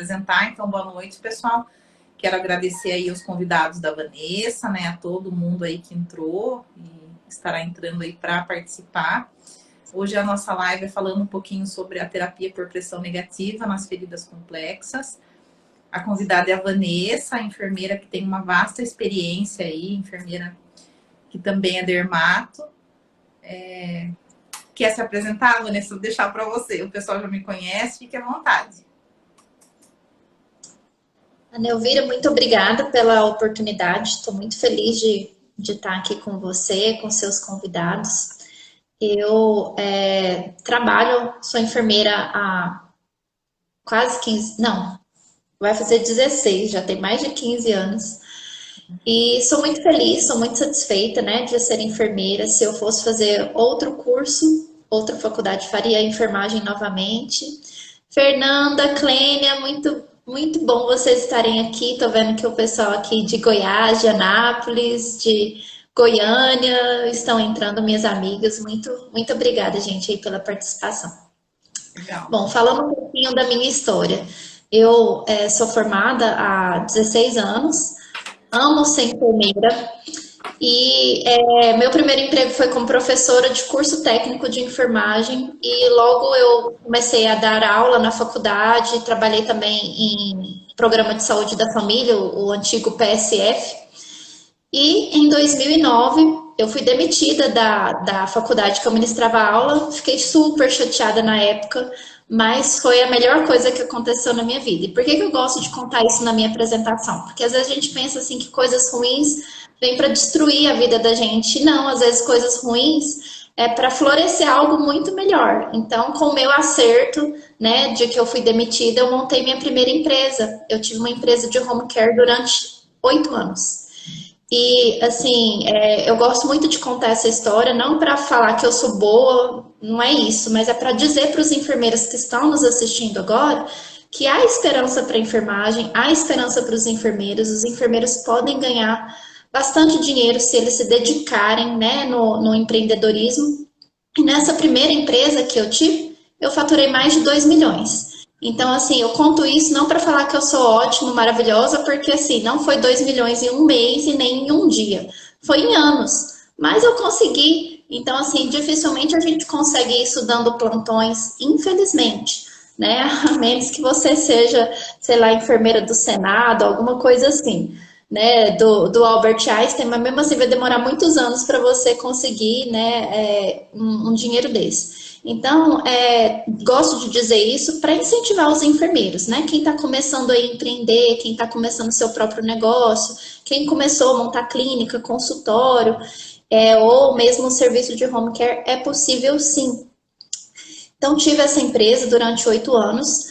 apresentar. Então, boa noite, pessoal. Quero agradecer aí os convidados da Vanessa, né, a todo mundo aí que entrou e estará entrando aí para participar. Hoje a nossa live é falando um pouquinho sobre a terapia por pressão negativa nas feridas complexas. A convidada é a Vanessa, a enfermeira que tem uma vasta experiência aí, enfermeira que também é dermato. Quer se apresentar, Vanessa? Vou deixar para você. O pessoal já me conhece, fique à vontade. Ana Elvira, muito obrigada pela oportunidade. Estou muito feliz de estar aqui com você, com seus convidados. Eu trabalho, sou enfermeira há quase 15, não, vai fazer 16, já tem mais de 15 anos. E sou muito feliz, sou muito satisfeita, né, de ser enfermeira. Se eu fosse fazer outro curso, outra faculdade, faria enfermagem novamente. Fernanda, Clênia, muito bom vocês estarem aqui. Tô vendo que o pessoal aqui de Goiás, de Anápolis, de Goiânia estão entrando, minhas amigas. Muito obrigada, gente, aí pela participação. Legal. Bom, falando um pouquinho da minha história. Eu sou formada há 16 anos, amo ser enfermeira. E meu primeiro emprego foi como professora de curso técnico de enfermagem e logo eu comecei a dar aula na faculdade, trabalhei também em programa de saúde da família, o antigo PSF. E em 2009 eu fui demitida da faculdade que eu ministrava aula, fiquei super chateada na época, mas foi a melhor coisa que aconteceu na minha vida. E por que eu gosto de contar isso na minha apresentação? Porque às vezes a gente pensa assim que coisas ruins vêm para destruir a vida da gente. Não, às vezes coisas ruins é para florescer algo muito melhor. Então, com o meu acerto, né, de que eu fui demitida, eu montei minha primeira empresa. Eu tive uma empresa de home care durante 8 anos. E, assim, eu gosto muito de contar essa história, não para falar que eu sou boa, não é isso, mas é para dizer para os enfermeiros que estão nos assistindo agora que há esperança para a enfermagem, há esperança para os enfermeiros podem ganhar bastante dinheiro se eles se dedicarem, né, no empreendedorismo. E nessa primeira empresa que eu tive, eu faturei mais de 2 milhões. Então, assim, eu conto isso não para falar que eu sou ótima, maravilhosa, porque, assim, não foi 2 milhões em um mês e nem em um dia. Foi em anos. Mas eu consegui. Então, assim, dificilmente a gente consegue isso dando plantões, infelizmente, né? A menos que você seja, sei lá, enfermeira do Senado, alguma coisa assim, né? Do Albert Einstein, mas mesmo assim vai demorar muitos anos para você conseguir, né, um dinheiro desse. Então, gosto de dizer isso para incentivar os enfermeiros, né? Quem está começando a empreender, quem está começando seu próprio negócio, quem começou a montar clínica, consultório, ou mesmo um serviço de home care, é possível sim. Então, tive essa empresa durante 8 anos.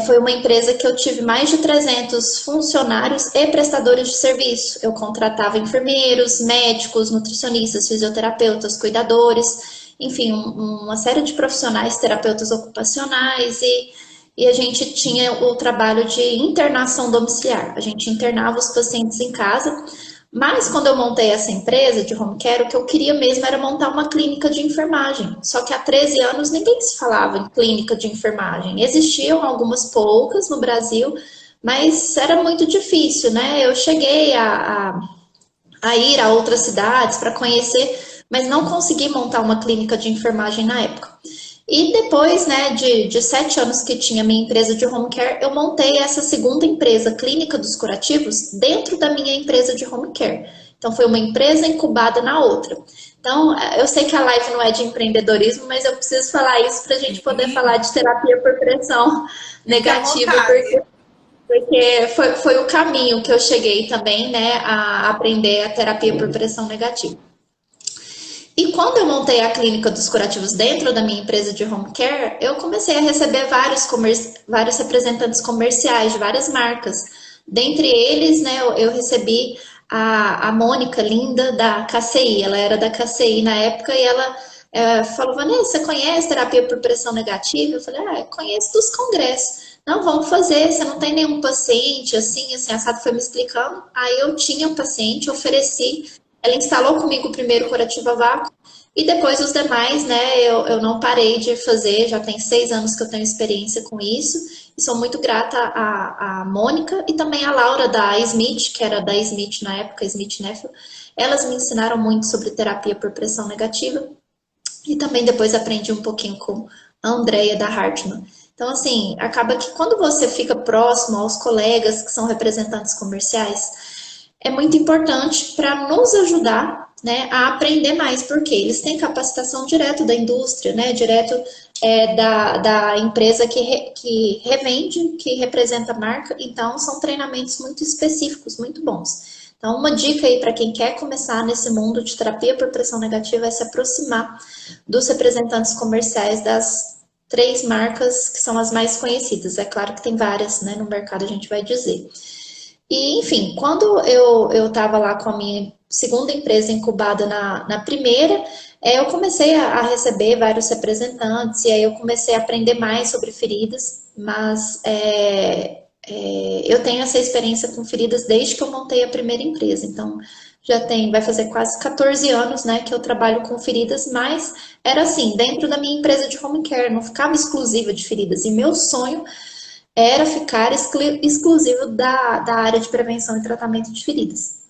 Foi uma empresa que eu tive mais de 300 funcionários e prestadores de serviço. Eu contratava enfermeiros, médicos, nutricionistas, fisioterapeutas, cuidadores, enfim, uma série de profissionais, terapeutas ocupacionais e a gente tinha o trabalho de internação domiciliar. A gente internava os pacientes em casa, mas quando eu montei essa empresa de home care, o que eu queria mesmo era montar uma clínica de enfermagem. Só que há 13 anos ninguém se falava em clínica de enfermagem. Existiam algumas poucas no Brasil, mas era muito difícil, né? Eu cheguei a ir a outras cidades para conhecer, mas não consegui montar uma clínica de enfermagem na época. E depois, né, de 7 anos que tinha minha empresa de home care, eu montei essa segunda empresa, Clínica dos Curativos, dentro da minha empresa de home care. Então, foi uma empresa incubada na outra. Então, eu sei que a live não é de empreendedorismo, mas eu preciso falar isso para a gente poder falar de terapia por pressão negativa, porque foi o caminho que eu cheguei também, né, a aprender a terapia por pressão negativa. E quando eu montei a clínica dos curativos dentro da minha empresa de home care, eu comecei a receber vários representantes comerciais de várias marcas. Dentre eles, né, eu recebi a Mônica Linda da KCI. Ela era da KCI na época e ela falou: Vanessa, você conhece terapia por pressão negativa? Eu falei: conheço dos congressos. Não, vamos fazer, você não tem nenhum paciente, assim, assado, foi me explicando. Aí eu tinha um paciente, ofereci. Ela instalou comigo o primeiro curativo a vácuo e depois os demais, né, eu não parei de fazer, já tem 6 anos que eu tenho experiência com isso E sou muito grata à Mônica e também à Laura da Smith, que era da Smith na época, Smith Neffel. Elas me ensinaram muito sobre terapia por pressão negativa. E também depois aprendi um pouquinho com a Andrea da Hartmann. Então, assim, acaba que quando você fica próximo aos colegas que são representantes comerciais, é muito importante para nos ajudar, né, a aprender mais, porque eles têm capacitação direto da indústria, né, direto da empresa que revende, que representa a marca, então são treinamentos muito específicos, muito bons. Então, uma dica aí para quem quer começar nesse mundo de terapia por pressão negativa é se aproximar dos representantes comerciais das 3 marcas que são as mais conhecidas. É claro que tem várias, né, no mercado, a gente vai dizer. E, enfim, quando eu estava lá com a minha segunda empresa incubada na primeira, eu comecei a receber vários representantes, e aí eu comecei a aprender mais sobre feridas, mas eu tenho essa experiência com feridas desde que eu montei a primeira empresa, então vai fazer quase 14 anos, né, que eu trabalho com feridas, mas era assim, dentro da minha empresa de home care, não ficava exclusiva de feridas, e meu sonho era ficar exclusivo da área de prevenção e tratamento de feridas.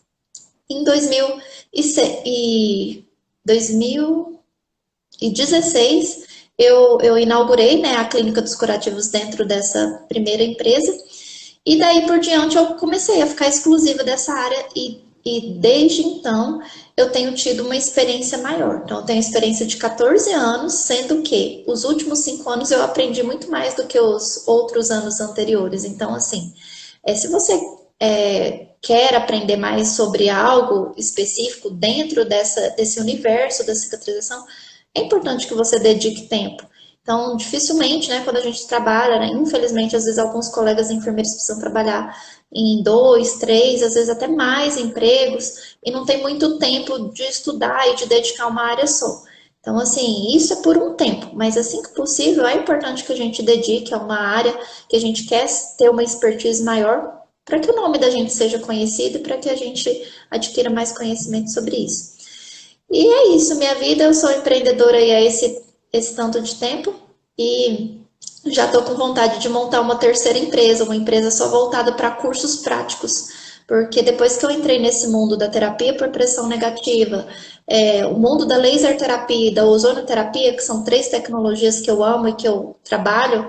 Em 2016, eu inaugurei, né, a Clínica dos Curativos dentro dessa primeira empresa, e daí por diante eu comecei a ficar exclusiva dessa área e desde então eu tenho tido uma experiência maior. Então eu tenho experiência de 14 anos, sendo que os últimos 5 anos eu aprendi muito mais do que os outros anos anteriores. Então, assim, se você quer aprender mais sobre algo específico dentro desse universo da cicatrização, é importante que você dedique tempo. Então, dificilmente, né, quando a gente trabalha, né, infelizmente, às vezes alguns colegas enfermeiros precisam trabalhar em 2, 3, às vezes até mais empregos, e não tem muito tempo de estudar e de dedicar uma área só. Então, assim, isso é por um tempo, mas assim que possível, é importante que a gente dedique a uma área que a gente quer ter uma expertise maior, para que o nome da gente seja conhecido e para que a gente adquira mais conhecimento sobre isso. E é isso, minha vida, eu sou empreendedora aí há esse tanto de tempo e já estou com vontade de montar uma terceira empresa, uma empresa só voltada para cursos práticos, porque depois que eu entrei nesse mundo da terapia por pressão negativa, o mundo da laser terapia e da ozonoterapia, que são 3 tecnologias que eu amo e que eu trabalho,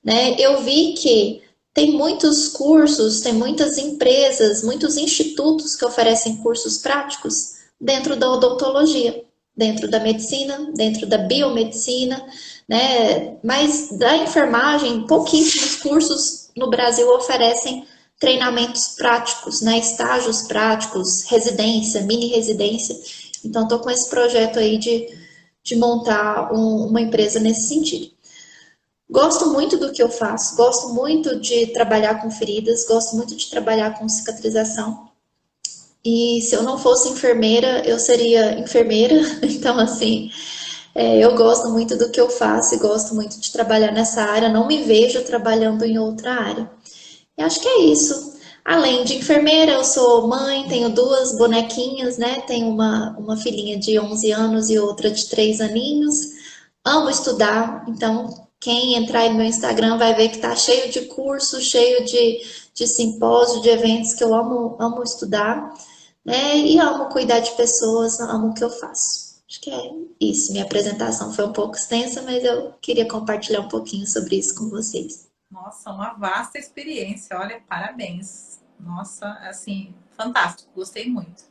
né, eu vi que tem muitos cursos, tem muitas empresas, muitos institutos que oferecem cursos práticos dentro da odontologia, dentro da medicina, dentro da biomedicina, né? Mas da enfermagem, pouquíssimos cursos no Brasil oferecem treinamentos práticos, né? Estágios práticos, residência, mini residência. Então, estou com esse projeto aí de montar uma empresa nesse sentido. Gosto muito do que eu faço, gosto muito de trabalhar com feridas, gosto muito de trabalhar com cicatrização. E se eu não fosse enfermeira, eu seria enfermeira. Então, assim, eu gosto muito do que eu faço e gosto muito de trabalhar nessa área. Não me vejo trabalhando em outra área. E acho que é isso. Além de enfermeira, eu sou mãe, tenho 2 bonequinhas, né? Tenho uma filhinha de 11 anos e outra de 3 aninhos. Amo estudar, então quem entrar aí no meu Instagram vai ver que tá cheio de cursos, cheio de simpósios, de eventos que eu amo estudar, né? E amo cuidar de pessoas, amo o que eu faço. Acho que é isso. Minha apresentação foi um pouco extensa, mas eu queria compartilhar um pouquinho sobre isso com vocês. Nossa, uma vasta experiência. Olha, parabéns. Nossa, assim, fantástico. Gostei muito.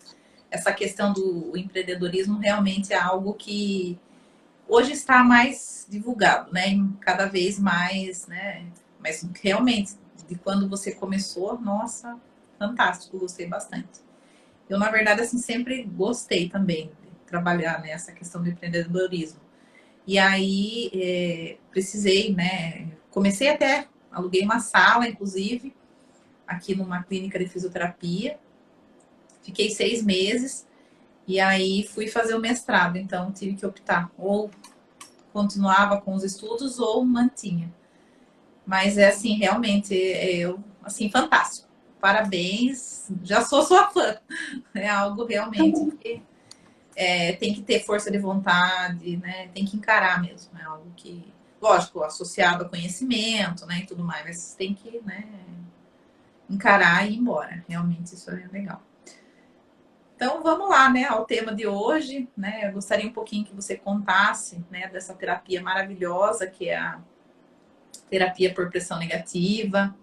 Essa questão do empreendedorismo realmente é algo que hoje está mais divulgado, né? Cada vez mais, né? Mas realmente, de quando você começou, nossa, fantástico. Gostei bastante. Eu, na verdade, assim, sempre gostei também de trabalhar nessa questão do empreendedorismo. E aí, precisei, né? Comecei até, aluguei uma sala, inclusive, aqui numa clínica de fisioterapia. Fiquei 6 meses e aí fui fazer o mestrado. Então, tive que optar. Ou continuava com os estudos ou mantinha. Mas é assim, realmente, eu, assim, fantástico. Parabéns. Já sou sua fã. É algo realmente que tem que ter força de vontade, né? Tem que encarar mesmo. É algo que lógico, associado a conhecimento, né, e tudo mais, mas tem que, né, encarar e ir embora. Realmente isso é legal. Então vamos lá, né, ao tema de hoje, né? Eu gostaria um pouquinho que você contasse, né, dessa terapia maravilhosa que é a terapia por pressão negativa,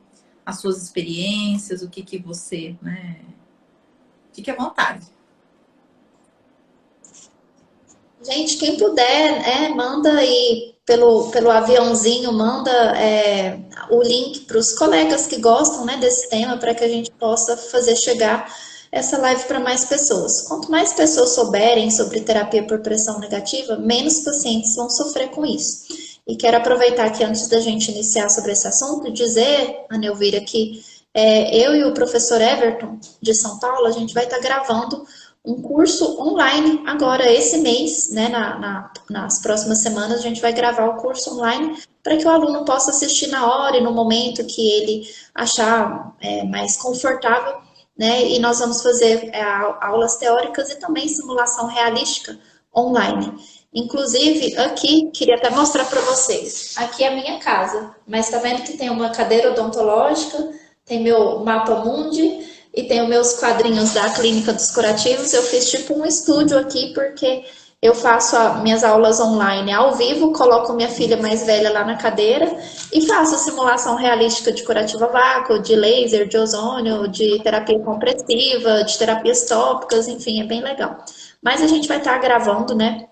as suas experiências, o que você, né? Fique à vontade. Gente, quem puder, manda aí pelo aviãozinho, manda o link para os colegas que gostam, né, desse tema, para que a gente possa fazer chegar essa live para mais pessoas. Quanto mais pessoas souberem sobre terapia por pressão negativa, menos pacientes vão sofrer com isso. E quero aproveitar aqui, antes da gente iniciar sobre esse assunto, dizer, Ana Elvira, que eu e o professor Everton, de São Paulo, a gente vai estar gravando um curso online agora esse mês, né, nas próximas semanas a gente vai gravar o curso online para que o aluno possa assistir na hora e no momento que ele achar mais confortável, né, e nós vamos fazer aulas teóricas e também simulação realística online. Inclusive, aqui, queria até mostrar para vocês, aqui é a minha casa, mas tá vendo que tem uma cadeira odontológica, tem meu mapa mundi, e tenho meus quadrinhos da Clínica dos Curativos. Eu fiz tipo um estúdio aqui, porque eu faço minhas aulas online ao vivo, coloco minha filha mais velha lá na cadeira e faço a simulação realística de curativa vácuo, de laser, de ozônio, de terapia compressiva, de terapias tópicas, enfim, é bem legal. Mas a gente vai estar gravando, né,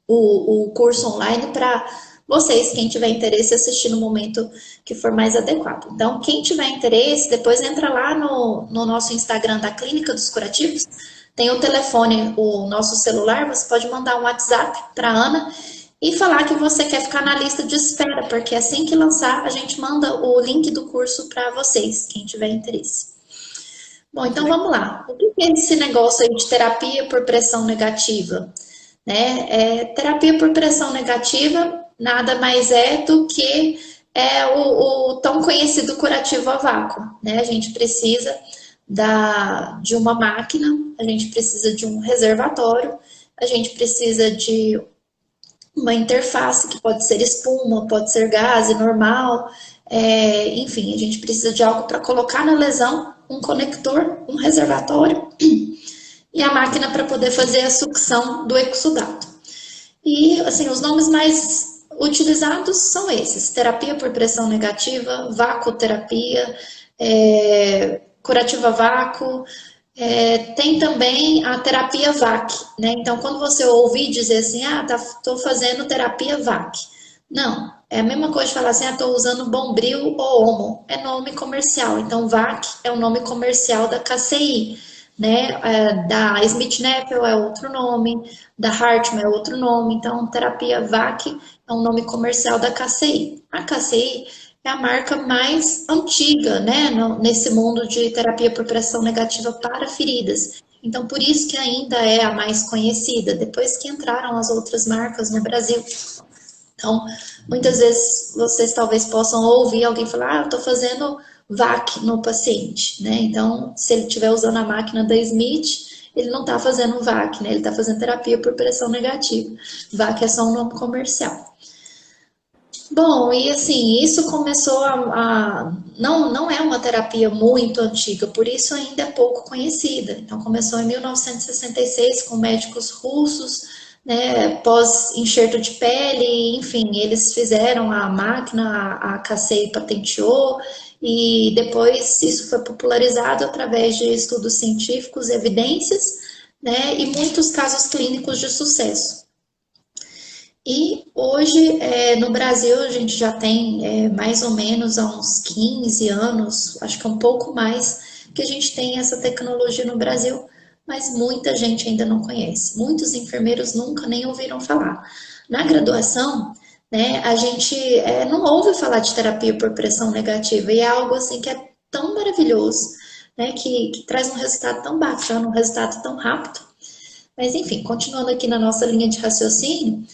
o curso online para vocês, quem tiver interesse, assistir no momento que for mais adequado. Então, quem tiver interesse, depois entra lá no nosso Instagram da Clínica dos Curativos, tem o telefone, o nosso celular, você pode mandar um WhatsApp para a Ana e falar que você quer ficar na lista de espera, porque assim que lançar, a gente manda o link do curso para vocês, quem tiver interesse. Bom, então vamos lá. O que é esse negócio aí de terapia por pressão negativa? Terapia por pressão negativa nada mais é do que o tão conhecido curativo a vácuo, né? A gente precisa de uma máquina, a gente precisa de um reservatório, a gente precisa de uma interface que pode ser espuma, pode ser gás normal, enfim, a gente precisa de algo para colocar na lesão, um conector, um reservatório e a máquina para poder fazer a sucção do exudato. E, assim, os nomes mais utilizados são esses: terapia por pressão negativa, vácuoterapia, curativa vácuo, tem também a terapia VAC, né? Então, quando você ouvir dizer assim, tô fazendo terapia VAC. Não, é a mesma coisa de falar assim, tô usando Bombril ou Homo, é nome comercial. Então, VAC é o nome comercial da KCI, né? Da Smith-Nephew é outro nome, da Hartmann é outro nome. Então, terapia VAC é um nome comercial da KCI. A KCI é a marca mais antiga, né, nesse mundo de terapia por pressão negativa para feridas. Então, por isso que ainda é a mais conhecida, depois que entraram as outras marcas no Brasil. Então, muitas vezes vocês talvez possam ouvir alguém falar, eu estou fazendo VAC no paciente, né? Então, se ele estiver usando a máquina da Smith, ele não está fazendo VAC, né? Ele está fazendo terapia por pressão negativa. VAC é só um nome comercial. Bom, e assim, isso começou não é uma terapia muito antiga, por isso ainda é pouco conhecida. Então, começou em 1966 com médicos russos, né, pós enxerto de pele, enfim, eles fizeram a máquina, a KCI patenteou, e depois isso foi popularizado através de estudos científicos, evidências, né, e muitos casos clínicos de sucesso. E hoje, no Brasil, a gente já tem mais ou menos há uns 15 anos, acho que um pouco mais, que a gente tem essa tecnologia no Brasil, mas muita gente ainda não conhece. Muitos enfermeiros nunca nem ouviram falar. Na graduação, né, a gente não ouve falar de terapia por pressão negativa, e é algo assim que é tão maravilhoso, né, que traz um resultado tão bacana, um resultado tão rápido. Mas enfim, continuando aqui na nossa linha de raciocínio,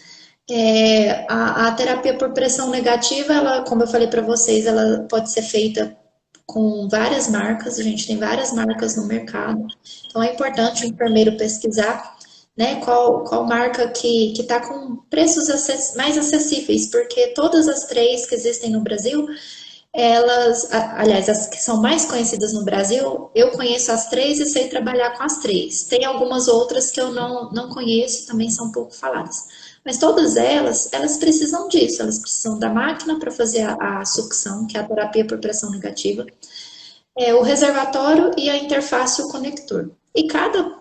a terapia por pressão negativa, ela, como eu falei para vocês, ela pode ser feita com várias marcas, a gente tem várias marcas no mercado, então é importante o enfermeiro pesquisar, né? Qual marca que está com preços mais acessíveis, porque todas as três que existem no Brasil, elas, aliás, as que são mais conhecidas no Brasil, eu conheço as três e sei trabalhar com as três. Tem algumas outras que eu não conheço, também são pouco faladas. Mas todas elas precisam disso, elas precisam da máquina para fazer a sucção, que é a terapia por pressão negativa, o reservatório e a interface e o conector. E cada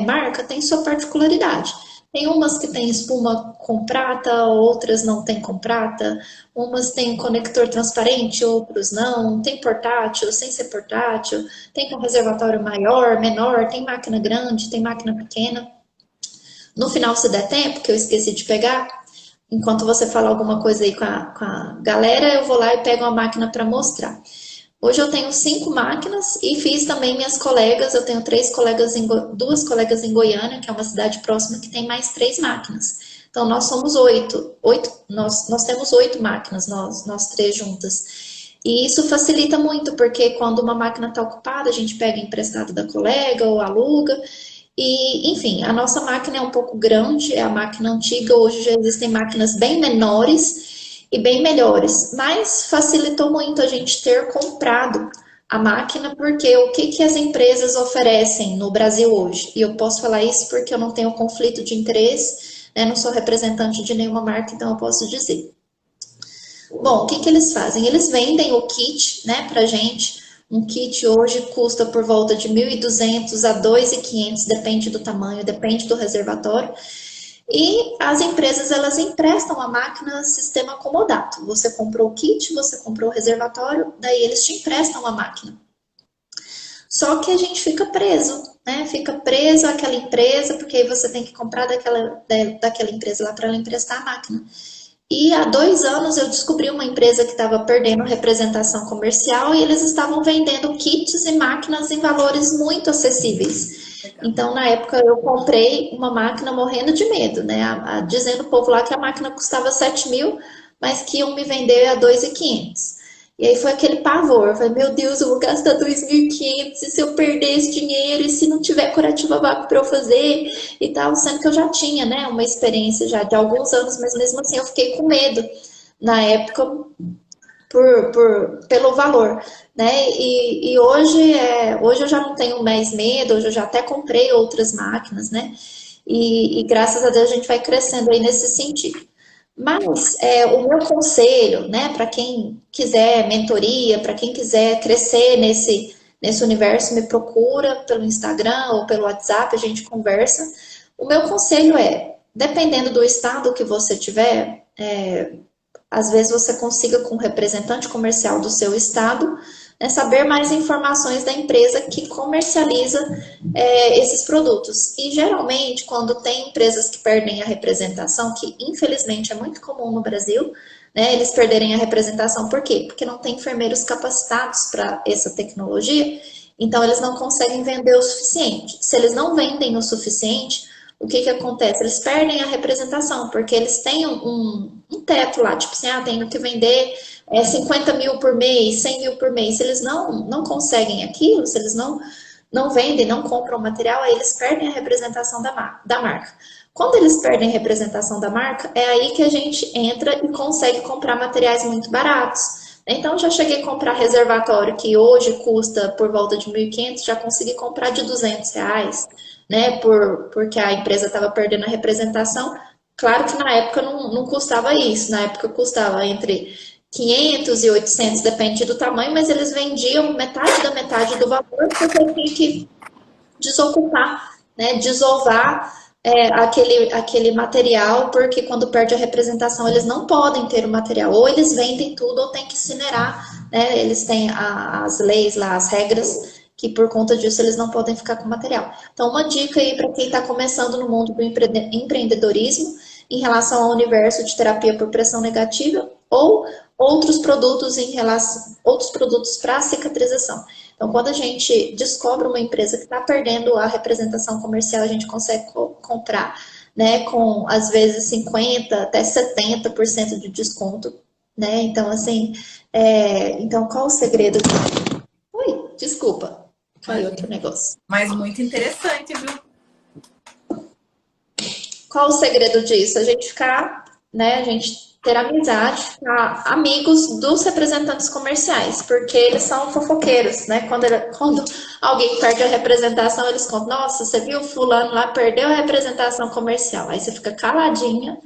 marca tem sua particularidade. Tem umas que tem espuma com prata, outras não tem com prata, umas tem conector transparente, outros não, tem portátil, sem ser portátil, tem com reservatório maior, menor, tem máquina grande, tem máquina pequena. No final, se der tempo, que eu esqueci de pegar, enquanto você fala alguma coisa aí com a galera, eu vou lá e pego a máquina para mostrar. Hoje eu tenho 5 máquinas e fiz também minhas colegas, eu tenho 2 colegas em Goiânia, que é uma cidade próxima, que tem mais 3 máquinas. Então nós somos 8 nós temos 8 máquinas, nós 3 juntas. E isso facilita muito, porque quando uma máquina está ocupada, a gente pega emprestado da colega ou aluga. E, enfim, a nossa máquina é um pouco grande, é a máquina antiga, hoje já existem máquinas bem menores e bem melhores, mas facilitou muito a gente ter comprado a máquina, porque o que as empresas oferecem no Brasil hoje? E eu posso falar isso porque eu não tenho conflito de interesse, né? Não sou representante de nenhuma marca, então eu posso dizer. Bom, o que eles fazem? Eles vendem o kit, né, pra gente. Um kit hoje custa por volta de 1.200 a 2.500, depende do tamanho, depende do reservatório. E as empresas, elas emprestam a máquina sistema comodato. Você comprou o kit, você comprou o reservatório, daí eles te emprestam a máquina. Só que a gente fica preso, né? Fica preso àquela empresa, porque aí você tem que comprar daquela empresa lá para ela emprestar a máquina. E há 2 anos eu descobri uma empresa que estava perdendo representação comercial e eles estavam vendendo kits e máquinas em valores muito acessíveis. Então, na época, eu comprei uma máquina morrendo de medo, né? Dizendo o povo lá que a máquina custava 7.000, mas que iam me vender a 2.500. E aí foi aquele pavor, eu falei, meu Deus, eu vou gastar 2.500 e se eu perder esse dinheiro e se não tiver curativa vácuo para eu fazer e tal, sendo que eu já tinha, né, uma experiência já de alguns anos, mas mesmo assim eu fiquei com medo na época pelo valor, né, e hoje eu já não tenho mais medo, hoje eu já até comprei outras máquinas, né, e graças a Deus a gente vai crescendo aí nesse sentido. Mas o meu conselho, né, para quem quiser mentoria, para quem quiser crescer nesse universo, me procura pelo Instagram ou pelo WhatsApp, a gente conversa. O meu conselho dependendo do estado que você tiver, às vezes você consiga com o representante comercial do seu estado, né, saber mais informações da empresa que comercializa esses produtos. E geralmente, quando tem empresas que perdem a representação, que infelizmente é muito comum no Brasil, né, eles perderem a representação, por quê? Porque não tem enfermeiros capacitados para essa tecnologia, então eles não conseguem vender o suficiente. Se eles não vendem o suficiente, o que acontece? Eles perdem a representação, porque eles têm um teto lá, tipo assim, tenho que vender 50 mil por mês, 100 mil por mês. Se eles não conseguem aquilo, se eles não vendem, não compram material, aí eles perdem a representação da marca. Quando eles perdem a representação da marca, é aí que a gente entra e consegue comprar materiais muito baratos. Então, já cheguei a comprar reservatório que hoje custa por volta de 1.500, já consegui comprar de R$ 200, né, porque a empresa estava perdendo a representação. Claro que na época não custava isso, na época custava entre 500 e 800, depende do tamanho, mas eles vendiam metade da metade do valor, porque eu tinha que desocupar, né, desovar aquele material, porque quando perde a representação eles não podem ter o material, ou eles vendem tudo ou tem que incinerar, né, eles têm as leis lá, as regras, que por conta disso eles não podem ficar com material. Então, uma dica aí para quem está começando no mundo do empreendedorismo, em relação ao universo de terapia por pressão negativa, ou outros produtos para cicatrização. Então, quando a gente descobre uma empresa que está perdendo a representação comercial, a gente consegue comprar, né, com às vezes 50% até 70% de desconto, né? Então, assim, então qual o segredo? Ui, desculpa, caiu outro negócio. Mas muito interessante, viu? Qual o segredo disso? A gente ficar, né, a gente ter amizade, ficar amigos dos representantes comerciais, porque eles são fofoqueiros, né? Quando alguém perde a representação, eles contam, nossa, você viu fulano lá, perdeu a representação comercial. Aí você fica caladinha,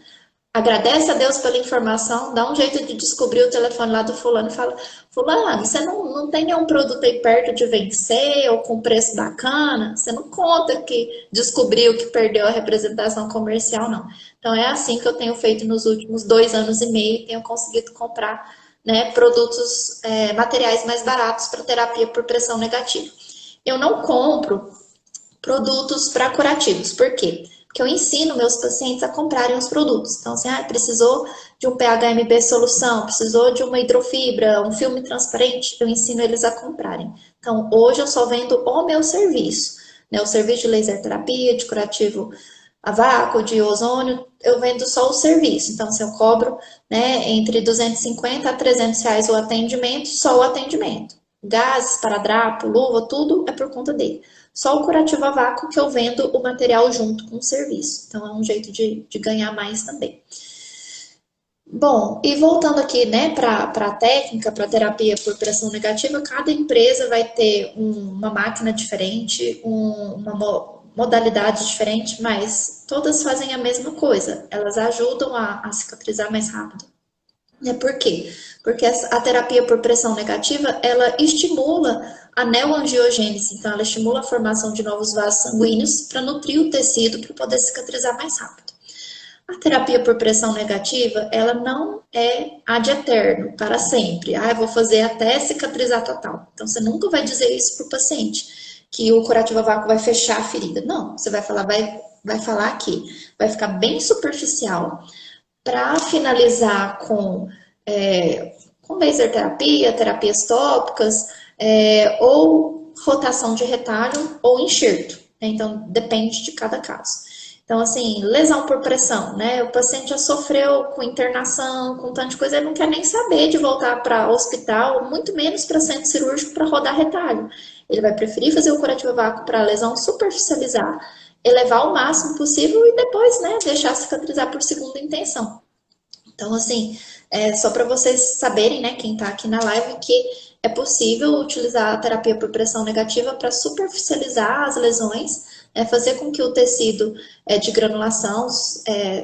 agradece a Deus pela informação, dá um jeito de descobrir o telefone lá do fulano e fala, fulano, você não tem nenhum produto aí perto de vencer ou com preço bacana? Você não conta que descobriu que perdeu a representação comercial, não. Então é assim que eu tenho feito nos últimos 2 anos e meio, tenho conseguido comprar, né, produtos, materiais mais baratos para terapia por pressão negativa. Eu não compro produtos para curativos. Por quê? Porque eu ensino meus pacientes a comprarem os produtos. Então, assim, precisou de um PHMB solução, precisou de uma hidrofibra, um filme transparente, eu ensino eles a comprarem. Então, hoje eu só vendo o meu serviço, né? O serviço de laser terapia, de curativo a vácuo, de ozônio, eu vendo só o serviço. Então, se eu cobro, né, entre 250 a 300 reais o atendimento, só o atendimento. Gases, paradrapo, luva, tudo é por conta dele. Só o curativo a vácuo que eu vendo o material junto com o serviço. Então, é um jeito de ganhar mais também. Bom, e voltando aqui, né, para a técnica, para terapia por pressão negativa, cada empresa vai ter uma máquina diferente, uma modalidade diferente, mas todas fazem a mesma coisa. Elas ajudam a cicatrizar mais rápido. Por quê? Porque a terapia por pressão negativa, ela estimula a neoangiogênese, então ela estimula a formação de novos vasos sanguíneos para nutrir o tecido para poder cicatrizar mais rápido. A terapia por pressão negativa, ela não é ad eterno, para sempre. Eu vou fazer até cicatrizar total. Então você nunca vai dizer isso para o paciente, que o curativo a vácuo vai fechar a ferida. Não, você vai falar aqui, vai ficar bem superficial. Para finalizar com laser terapia, terapias tópicas, ou rotação de retalho ou enxerto. Então, depende de cada caso. Então, assim, lesão por pressão, né? O paciente já sofreu com internação, com tanta coisa, ele não quer nem saber de voltar para hospital, muito menos para centro cirúrgico para rodar retalho. Ele vai preferir fazer o curativo a vácuo para a lesão superficializar, elevar o máximo possível e depois, né, deixar cicatrizar por segunda intenção. Então, assim, só para vocês saberem, né, quem está aqui na live, que é possível utilizar a terapia por pressão negativa para superficializar as lesões, fazer com que o tecido de granulação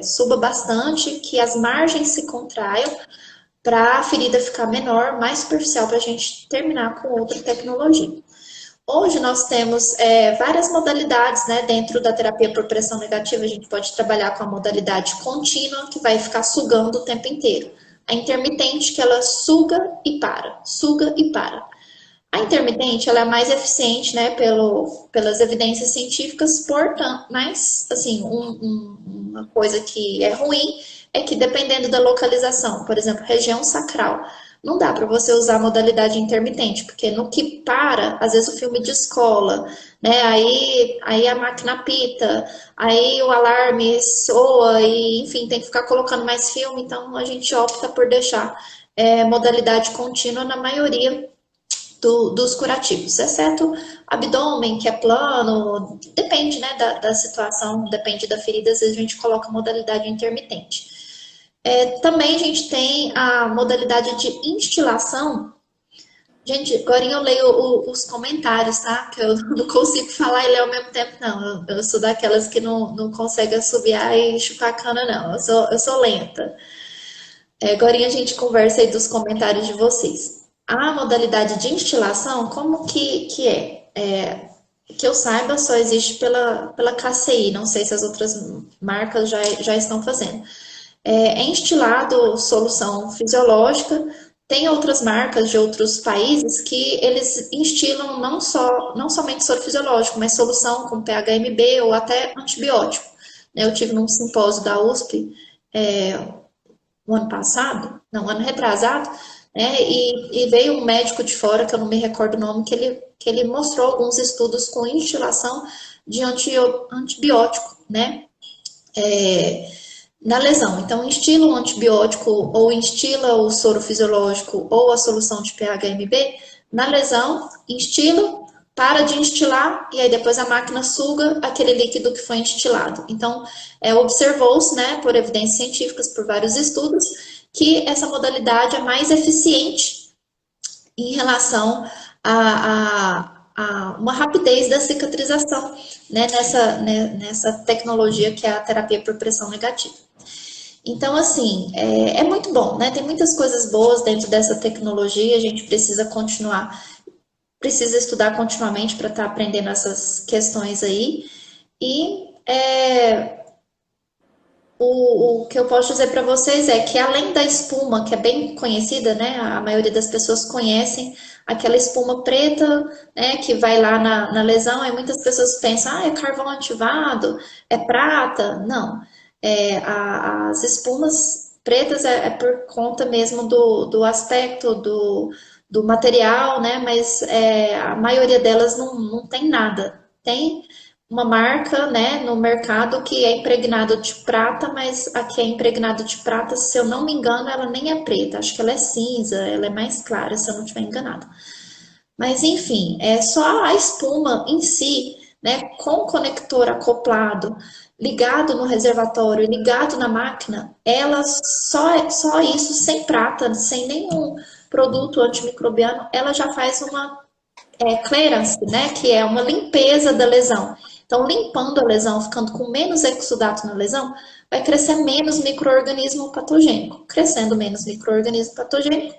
suba bastante, que as margens se contraiam, para a ferida ficar menor, mais superficial, para a gente terminar com outra tecnologia. Hoje nós temos várias modalidades, né, dentro da terapia por pressão negativa. A gente pode trabalhar com a modalidade contínua, que vai ficar sugando o tempo inteiro. A intermitente, que ela suga e para, suga e para. A intermitente, ela é mais eficiente, né, pelas evidências científicas, portanto, mas, assim, uma coisa que é ruim é que, dependendo da localização, por exemplo, região sacral, não dá para você usar a modalidade intermitente, porque no que para, às vezes o filme descola, né? Aí a máquina apita, aí o alarme soa, e enfim, tem que ficar colocando mais filme, então a gente opta por deixar modalidade contínua na maioria dos curativos, exceto abdômen, que é plano, depende, né, da situação, depende da ferida, às vezes a gente coloca modalidade intermitente. Também a gente tem a modalidade de instilação. Gente, agora eu leio os comentários, tá? Que eu não consigo falar e ler ao mesmo tempo, não. Eu sou daquelas que não consegue assobiar e chupar a cana, não. Eu sou lenta. Agora a gente conversa aí dos comentários de vocês. A modalidade de instilação, como que é? Que eu saiba, só existe pela KCI. Não sei se as outras marcas já estão fazendo. É instilado solução fisiológica. Tem outras marcas de outros países que eles instilam não somente soro fisiológico, mas solução com PHMB ou até antibiótico. Eu tive num simpósio da USP o ano retrasado, né, e veio um médico de fora, que eu não me recordo o nome, que ele mostrou alguns estudos com instilação de antibiótico, né, na lesão. Então, instila o antibiótico ou instila o soro fisiológico ou a solução de PHMB na lesão, instila, para de instilar e aí depois a máquina suga aquele líquido que foi instilado. Então, observou-se, né, por evidências científicas, por vários estudos, que essa modalidade é mais eficiente em relação a uma rapidez da cicatrização, né, nessa tecnologia que é a terapia por pressão negativa. Então, assim, é muito bom, né? Tem muitas coisas boas dentro dessa tecnologia, a gente precisa continuar, precisa estudar continuamente para estar aprendendo essas questões aí. E o que eu posso dizer para vocês é que além da espuma, que é bem conhecida, né? A maioria das pessoas conhecem aquela espuma preta, né? Que vai lá na lesão, e muitas pessoas pensam, é carvão ativado, é prata. Não. As espumas pretas é por conta mesmo do aspecto do material, né? Mas a maioria delas não tem nada. Tem uma marca, né, no mercado que é impregnada de prata, mas a que é impregnada de prata, se eu não me engano, ela nem é preta, acho que ela é cinza, ela é mais clara, se eu não estiver enganada. Mas enfim, é só a espuma em si, né, com o conector acoplado, ligado no reservatório, ligado na máquina, ela só isso sem prata, sem nenhum produto antimicrobiano, ela já faz uma clearance, né, que é uma limpeza da lesão. Então, limpando a lesão, ficando com menos exudato na lesão, vai crescer menos micro-organismo patogênico. Crescendo menos micro-organismo patogênico,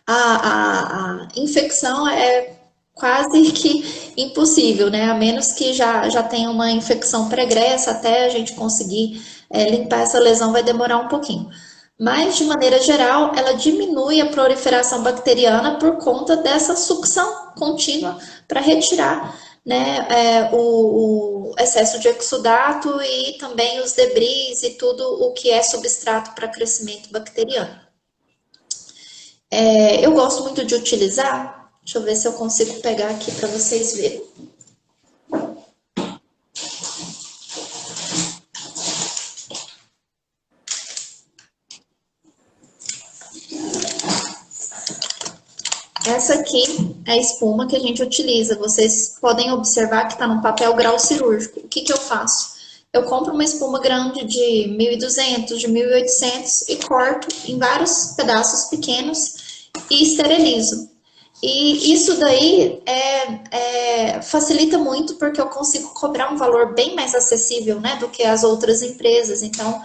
a infecção é quase que impossível, né? A menos que já tenha uma infecção pregressa, até a gente conseguir limpar essa lesão vai demorar um pouquinho. Mas, de maneira geral, ela diminui a proliferação bacteriana por conta dessa sucção contínua para retirar, né, o excesso de exudato e também os debris e tudo o que é substrato para crescimento bacteriano. Eu gosto muito de utilizar, deixa eu ver se eu consigo pegar aqui para vocês verem. Essa aqui é a espuma que a gente utiliza. Vocês podem observar que está no papel grau cirúrgico. O que eu faço? Eu compro uma espuma grande de 1.200, de 1.800 e corto em vários pedaços pequenos e esterilizo. E isso daí facilita muito porque eu consigo cobrar um valor bem mais acessível, né, do que as outras empresas. Então,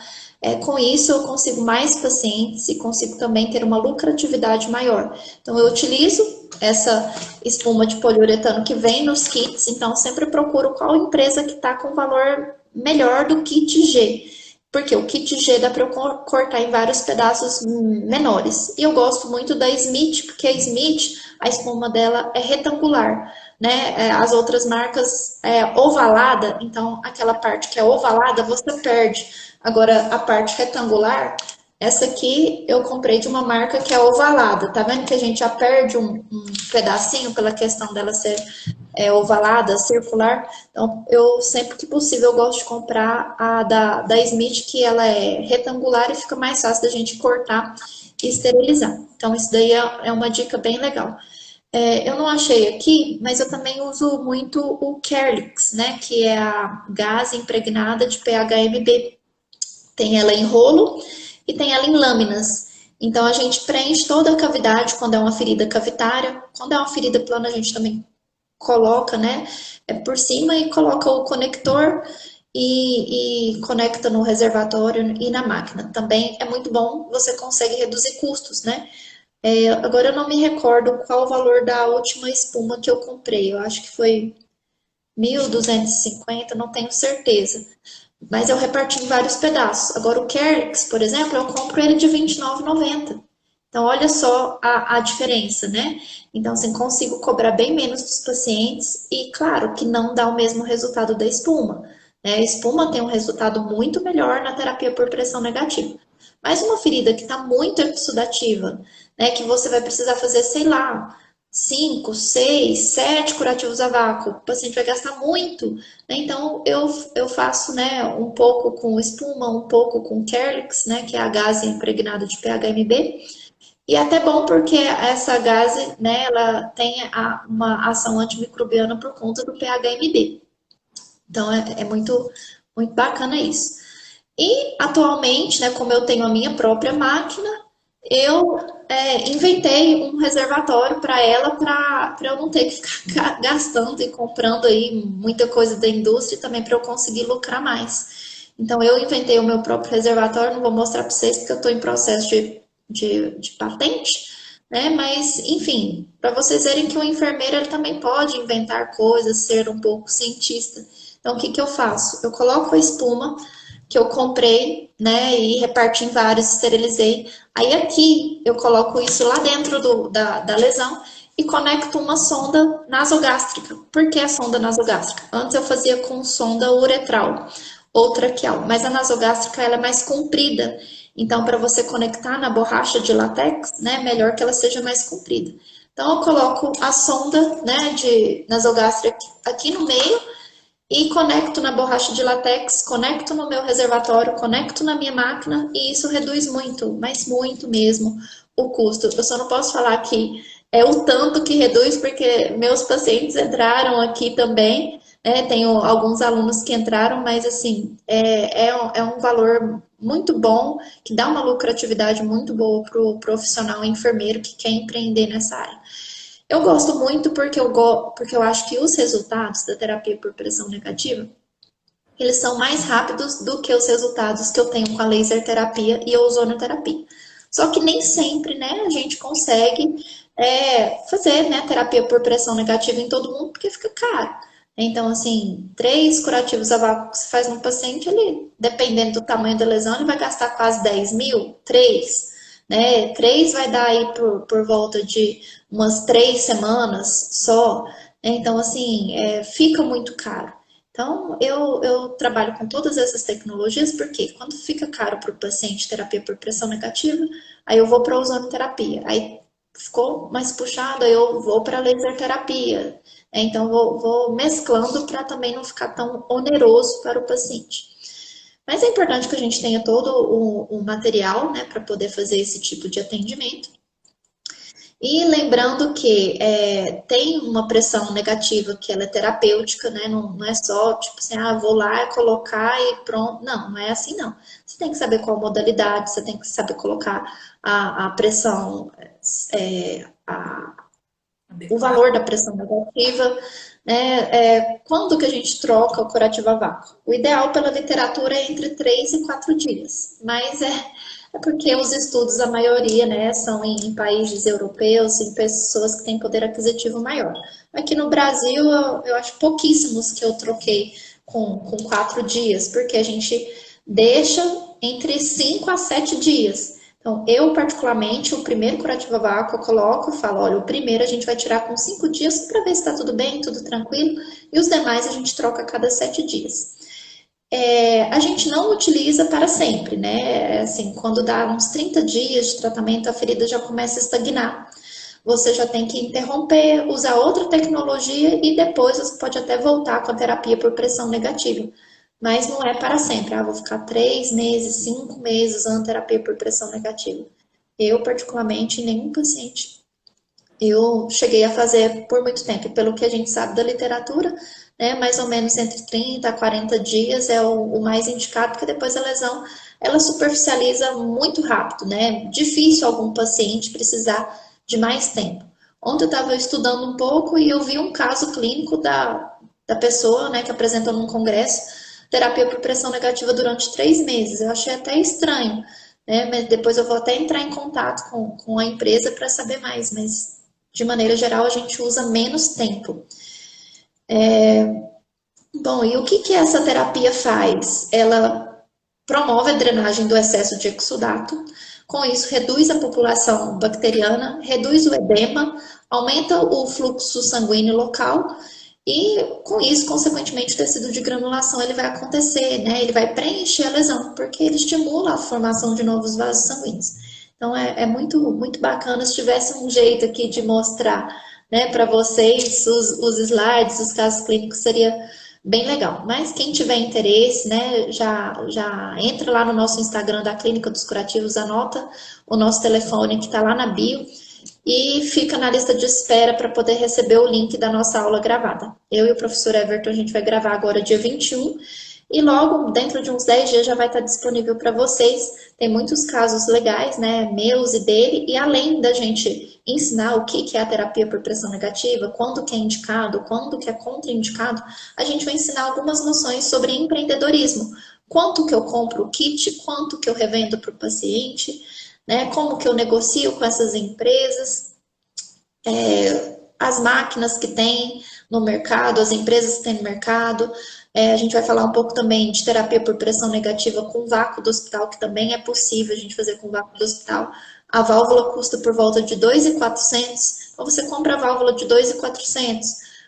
com isso eu consigo mais pacientes e consigo também ter uma lucratividade maior. Então, eu utilizo essa espuma de poliuretano que vem nos kits, então sempre procuro qual empresa que está com valor melhor do kit G. Porque o kit G dá para eu cortar em vários pedaços menores. E eu gosto muito da Smith, porque a Smith, a espuma dela é retangular, né? As outras marcas ovalada, então aquela parte que é ovalada você perde. Agora a parte retangular, essa aqui eu comprei de uma marca que é ovalada. Tá vendo que a gente já perde um pedacinho pela questão dela ser ovalada, circular? Então eu sempre que possível eu gosto de comprar a da Smith, que ela é retangular e fica mais fácil da gente cortar e esterilizar. Então isso daí é uma dica bem legal. Eu não achei aqui, mas eu também uso muito o Kerlix, né, que é a gase impregnada de PHMB. Tem ela em rolo e tem ela em lâminas. Então a gente preenche toda a cavidade quando é uma ferida cavitária. Quando é uma ferida plana, a gente também coloca, né, por cima e coloca o conector e conecta no reservatório e na máquina. Também é muito bom, você consegue reduzir custos, né? Agora eu não me recordo qual o valor da última espuma que eu comprei. Eu acho que foi 1.250, não tenho certeza. Mas eu reparti em vários pedaços. Agora o Kerlix, por exemplo, eu compro ele de R$29,90. Então olha só a diferença, né? Então assim, consigo cobrar bem menos dos pacientes e claro que não dá o mesmo resultado da espuma, né? A espuma tem um resultado muito melhor na terapia por pressão negativa. Mas uma ferida que está muito exudativa, né, que você vai precisar fazer, sei lá, 5, 6, 7 curativos a vácuo, o paciente vai gastar muito, né? Então eu faço, né, um pouco com espuma, um pouco com Kerlix, né, que é a gase impregnada de PHMB, E é até bom porque essa gase, né, ela tem uma ação antimicrobiana por conta do pHMB. Então é muito, muito bacana isso. E atualmente, né, como eu tenho a minha própria máquina, eu inventei um reservatório para ela, para eu não ter que ficar gastando e comprando aí muita coisa da indústria, também para eu conseguir lucrar mais. Então eu inventei o meu próprio reservatório, não vou mostrar para vocês porque eu estou em processo de patente, né? Mas enfim, para vocês verem que o enfermeiro ele também pode inventar coisas, ser um pouco cientista. Então o que que eu faço? Eu coloco a espuma que eu comprei, né, e reparti em vários, esterilizei. Aí aqui eu coloco isso lá dentro da lesão e conecto uma sonda nasogástrica. Por que a sonda nasogástrica? Antes eu fazia com sonda uretral ou traqueal, mas a nasogástrica ela é mais comprida. Então, para você conectar na borracha de látex, né, é melhor que ela seja mais comprida. Então, eu coloco a sonda, né, de nasogástrica aqui no meio e conecto na borracha de látex, conecto no meu reservatório, conecto na minha máquina e isso reduz muito, mas muito mesmo, o custo. Eu só não posso falar que é o tanto que reduz, porque meus pacientes entraram aqui também, né? Tenho alguns alunos que entraram, mas assim, é um valor muito bom, que dá uma lucratividade muito boa para o profissional enfermeiro que quer empreender nessa área. Eu gosto muito porque eu acho que os resultados da terapia por pressão negativa, eles são mais rápidos do que os resultados que eu tenho com a laser terapia e a ozonoterapia. Só que nem sempre, né, a gente consegue fazer, né, terapia por pressão negativa em todo mundo, porque fica caro. Então, assim, 3 curativos a vácuo que você faz no paciente, ele, dependendo do tamanho da lesão, ele vai gastar quase 10 mil, 3, né? 3 vai dar aí por volta de umas 3 semanas só. Então, assim, fica muito caro. Então, eu trabalho com todas essas tecnologias, porque quando fica caro para o paciente terapia por pressão negativa, aí eu vou para a ozonoterapia. Aí ficou mais puxado, aí eu vou para a laser terapia. Então, vou mesclando para também não ficar tão oneroso para o paciente. Mas é importante que a gente tenha todo o material, né, para poder fazer esse tipo de atendimento. E lembrando que tem uma pressão negativa que ela é terapêutica, né? Não é só tipo assim, vou lá colocar e pronto. Não, não é assim não. Você tem que saber qual modalidade, você tem que saber colocar a pressão, o valor da pressão negativa, né? Quando que a gente troca o curativo a vácuo? O ideal pela literatura é entre 3 e 4 dias, mas é porque os estudos, a maioria, né, são em países europeus, em pessoas que têm poder aquisitivo maior. Aqui no Brasil, eu acho pouquíssimos que eu troquei com 4 dias, porque a gente deixa entre 5 a 7 dias. Então, eu, particularmente, o primeiro curativo a vácuo, eu coloco e falo, olha, o primeiro a gente vai tirar com 5 dias para ver se está tudo bem, tudo tranquilo, e os demais a gente troca a cada 7 dias. A gente não utiliza para sempre, né? Assim, quando dá uns 30 dias de tratamento, a ferida já começa a estagnar. Você já tem que interromper, usar outra tecnologia e depois você pode até voltar com a terapia por pressão negativa. Mas não é para sempre. Vou ficar 3 meses, 5 meses usando terapia por pressão negativa. Eu, particularmente, nenhum paciente eu cheguei a fazer por muito tempo, pelo que a gente sabe da literatura, né, mais ou menos entre 30 a 40 dias é o mais indicado, porque depois a lesão ela superficializa muito rápido, né? Difícil algum paciente precisar de mais tempo. Ontem eu estava estudando um pouco e eu vi um caso clínico da pessoa, né, que apresentou num congresso terapia por pressão negativa durante 3 meses. Eu achei até estranho, né? Mas depois eu vou até entrar em contato com a empresa para saber mais, mas de maneira geral, a gente usa menos tempo. Bom, e o que essa terapia faz? Ela promove a drenagem do excesso de exudato, com isso reduz a população bacteriana, reduz o edema, aumenta o fluxo sanguíneo local e com isso, consequentemente, o tecido de granulação ele vai acontecer, né? Ele vai preencher a lesão, porque ele estimula a formação de novos vasos sanguíneos. Então é muito, muito bacana. Se tivesse um jeito aqui de mostrar, né, para vocês os slides, os casos clínicos, seria bem legal. Mas quem tiver interesse, né, já entra lá no nosso Instagram da Clínica dos Curativos, anota o nosso telefone que está lá na bio e fica na lista de espera para poder receber o link da nossa aula gravada. Eu e o professor Everton, a gente vai gravar agora dia 21 e logo, dentro de uns 10 dias, já vai estar disponível para vocês. Tem muitos casos legais, né, meus e dele, e além da gente ensinar o que é a terapia por pressão negativa, quando que é indicado, quando que é contraindicado, a gente vai ensinar algumas noções sobre empreendedorismo. Quanto que eu compro o kit, quanto que eu revendo para o paciente, né, como que eu negocio com essas empresas, as máquinas que tem no mercado, as empresas que tem no mercado. A gente vai falar um pouco também de terapia por pressão negativa com vácuo do hospital, que também é possível a gente fazer com vácuo do hospital. A válvula custa por volta de 2.400, então você compra a válvula de 2.400,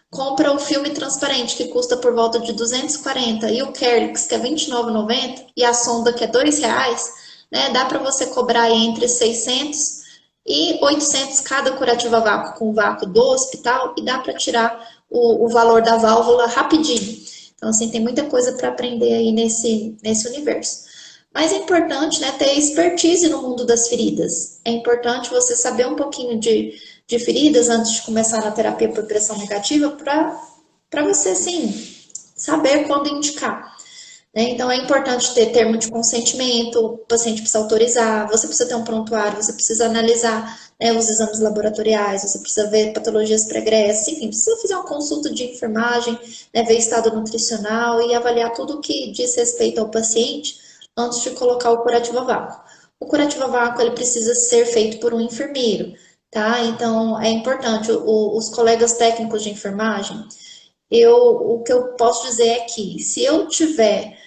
compra o filme transparente, que custa por volta de 240, e o Kerlix, que é R$29,90, e a sonda, que é R$2, né? Dá para você cobrar entre 600 e 800 cada curativo a vácuo com o vácuo do hospital, e dá para tirar o valor da válvula rapidinho. Então, assim, tem muita coisa para aprender aí nesse universo. Mas é importante, né, ter expertise no mundo das feridas. É importante você saber um pouquinho de feridas antes de começar na terapia por pressão negativa para você, assim, saber quando indicar. Então, é importante ter termo de consentimento, o paciente precisa autorizar, você precisa ter um prontuário, você precisa analisar, né, os exames laboratoriais, você precisa ver patologias pregressas, enfim, precisa fazer uma consulta de enfermagem, né, ver estado nutricional e avaliar tudo o que diz respeito ao paciente antes de colocar o curativo a vácuo. O curativo a vácuo, ele precisa ser feito por um enfermeiro, tá? Então, é importante, os colegas técnicos de enfermagem, o que eu posso dizer é que se eu tiver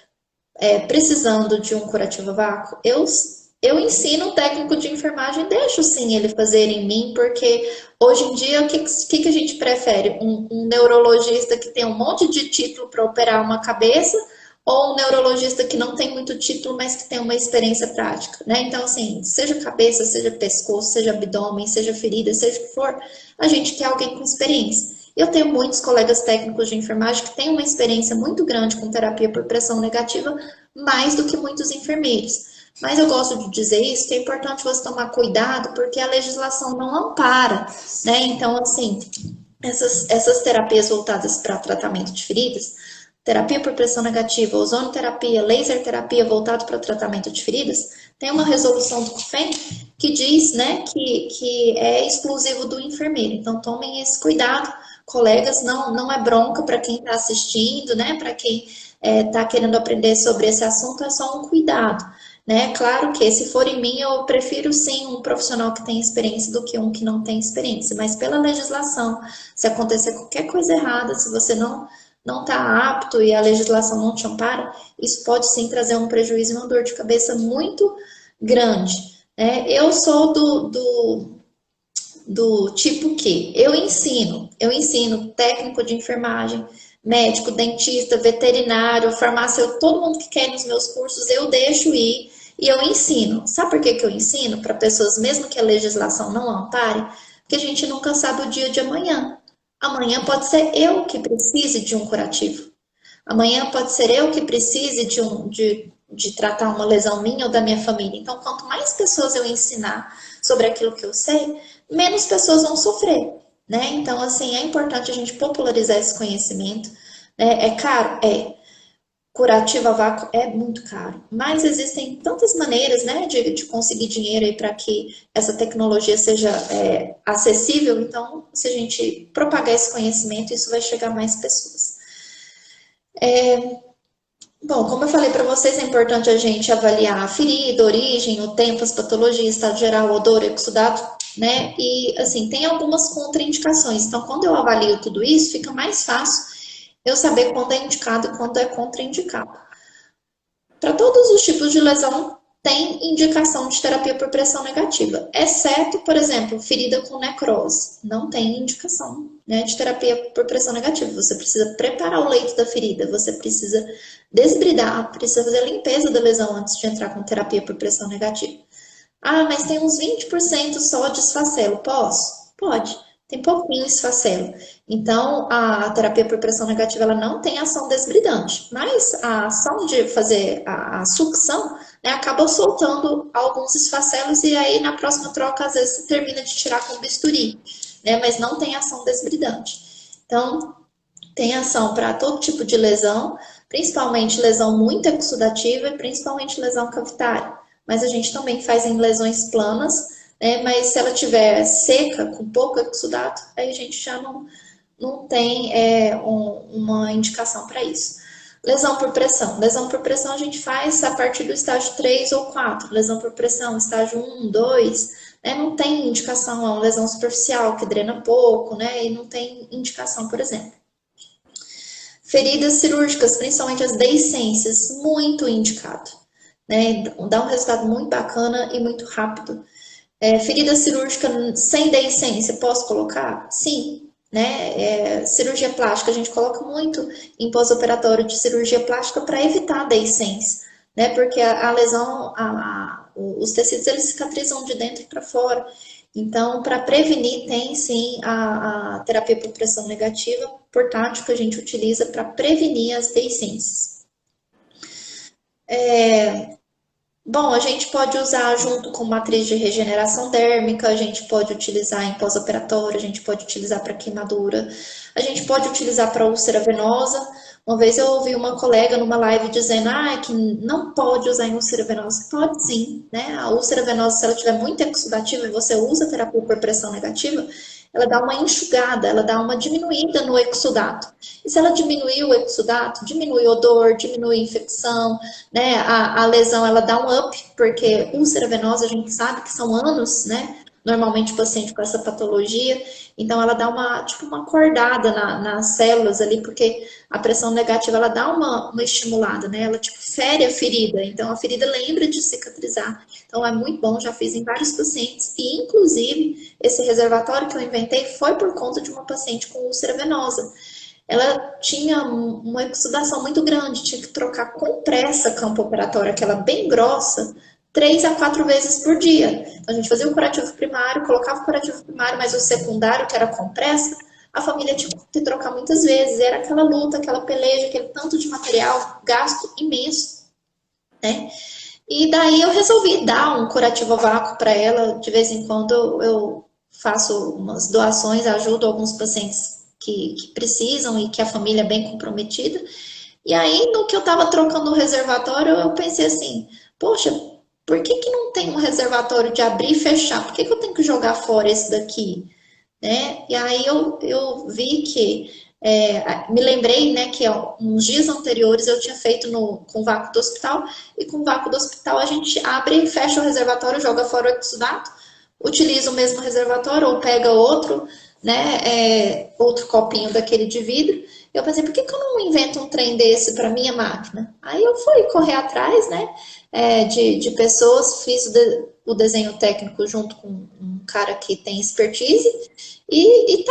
precisando de um curativo a vácuo, eu ensino o técnico de enfermagem, deixo sim ele fazer em mim, porque hoje em dia o que a gente prefere? Um neurologista que tem um monte de título para operar uma cabeça, ou um neurologista que não tem muito título, mas que tem uma experiência prática, né? Então, assim, seja cabeça, seja pescoço, seja abdômen, seja ferida, seja o que for, a gente quer alguém com experiência. Eu tenho muitos colegas técnicos de enfermagem que têm uma experiência muito grande com terapia por pressão negativa, mais do que muitos enfermeiros. Mas eu gosto de dizer isso, que é importante você tomar cuidado, porque a legislação não ampara, né? Então, assim, essas terapias voltadas para tratamento de feridas, terapia por pressão negativa, ozonoterapia, laser terapia voltado para tratamento de feridas, tem uma resolução do COFEN que diz, né, que é exclusivo do enfermeiro. Então, tomem esse cuidado, colegas, não é bronca para quem está assistindo, né, para quem está querendo aprender sobre esse assunto, é só um cuidado, né? Claro que se for em mim, eu prefiro sim um profissional que tem experiência do que um que não tem experiência, mas pela legislação, se acontecer qualquer coisa errada, se você não está apto e a legislação não te ampara, isso pode sim trazer um prejuízo e uma dor de cabeça muito grande, né? Eu sou do tipo que eu ensino técnico de enfermagem, médico, dentista, veterinário, farmacêutico, todo mundo que quer ir nos meus cursos, eu deixo ir e eu ensino. Sabe por que eu ensino? Para pessoas, mesmo que a legislação não ampare, porque a gente nunca sabe o dia de amanhã. Amanhã pode ser eu que precise de um curativo. Amanhã pode ser eu que precise de tratar uma lesão minha ou da minha família. Então, quanto mais pessoas eu ensinar sobre aquilo que eu sei, menos pessoas vão sofrer, né? Então, assim, é importante a gente popularizar esse conhecimento. É caro? É. Curativo a vácuo é muito caro, mas existem tantas maneiras, né, de conseguir dinheiro aí para que essa tecnologia seja acessível. Então, se a gente propagar esse conhecimento, isso vai chegar a mais pessoas. Bom, como eu falei para vocês, é importante a gente avaliar a ferida, a origem, o tempo, as patologias, estado geral, odor, exudado, né? E, assim, tem algumas contraindicações. Então, quando eu avalio tudo isso, fica mais fácil eu saber quando é indicado e quando é contraindicado. Para todos os tipos de lesão, tem indicação de terapia por pressão negativa, exceto, por exemplo, ferida com necrose. Não tem indicação, né, de terapia por pressão negativa. Você precisa preparar o leito da ferida, você precisa desbridar, precisa fazer a limpeza da lesão antes de entrar com terapia por pressão negativa. Ah, mas tem uns 20% só de esfacelo. Posso? Pode. tem pouquinho esfacelo. Então, a terapia por pressão negativa, ela não tem ação desbridante, mas a ação de fazer a sucção, né, acaba soltando alguns esfacelos e aí na próxima troca, às vezes, você termina de tirar com bisturi, né, mas não tem ação desbridante. Então, tem ação para todo tipo de lesão, principalmente lesão muito exudativa e principalmente lesão cavitária. Mas a gente também faz em lesões planas, né? Mas se ela tiver seca, com pouco exudato, aí a gente já não tem uma indicação para isso. Lesão por pressão. Lesão por pressão a gente faz a partir do estágio 3 ou 4. Lesão por pressão, estágio 1, 2, né? Não tem indicação, é uma lesão superficial que drena pouco, né? E não tem indicação, por exemplo. Feridas cirúrgicas, principalmente as deiscências, muito indicado, né? Dá um resultado muito bacana e muito rápido. Ferida cirúrgica sem deiscência, posso colocar? Sim, né? Cirurgia plástica, a gente coloca muito em pós-operatório de cirurgia plástica para evitar a deiscência, né? Porque a lesão, os tecidos, eles cicatrizam de dentro para fora. Então, para prevenir, tem sim a terapia por pressão negativa portátil que a gente utiliza para prevenir as deiscências. Bom, a gente pode usar junto com matriz de regeneração dérmica, a gente pode utilizar em pós-operatório, a gente pode utilizar para queimadura, a gente pode utilizar para úlcera venosa. Uma vez eu ouvi uma colega numa live dizendo que não pode usar em úlcera venosa. Pode sim, né? A úlcera venosa, se ela estiver muito exudativa e você usa terapia por pressão negativa, ela dá uma enxugada, ela dá uma diminuída no exudato. E se ela diminuir o exudato, diminui o odor, diminui a infecção, né? A lesão, ela dá um up, porque úlcera venosa, a gente sabe que são anos, né? Normalmente o paciente com essa patologia, então ela dá uma acordada nas células ali, porque a pressão negativa, ela dá uma estimulada, né? Ela fere a ferida, então a ferida lembra de cicatrizar. Então é muito bom, já fiz em vários pacientes, e inclusive esse reservatório que eu inventei foi por conta de uma paciente com úlcera venosa. Ela tinha uma exudação muito grande, tinha que trocar com pressa campo operatório, aquela bem grossa, 3 a 4 vezes por dia. Então, a gente fazia o curativo primário, colocava o curativo primário, mas o secundário, que era compressa, a família tinha que trocar muitas vezes. Era aquela luta, aquela peleja, aquele tanto de material, gasto imenso, né? E daí eu resolvi dar um curativo a vácuo para ela. De vez em quando eu faço umas doações, ajudo alguns pacientes que precisam e que a família é bem comprometida. E aí, no que eu estava trocando o reservatório, eu pensei assim, poxa, por que não tem um reservatório de abrir e fechar? Por que eu tenho que jogar fora esse daqui? Né? E aí eu vi que, me lembrei, né, que uns dias anteriores eu tinha feito com o vácuo do hospital, e com o vácuo do hospital a gente abre e fecha o reservatório, joga fora o exudato, utiliza o mesmo reservatório ou pega outro, né, outro copinho daquele de vidro. Eu pensei, por que eu não invento um trem desse para minha máquina? Aí eu fui correr atrás, né, de pessoas, fiz o desenho técnico junto com um cara que tem expertise, e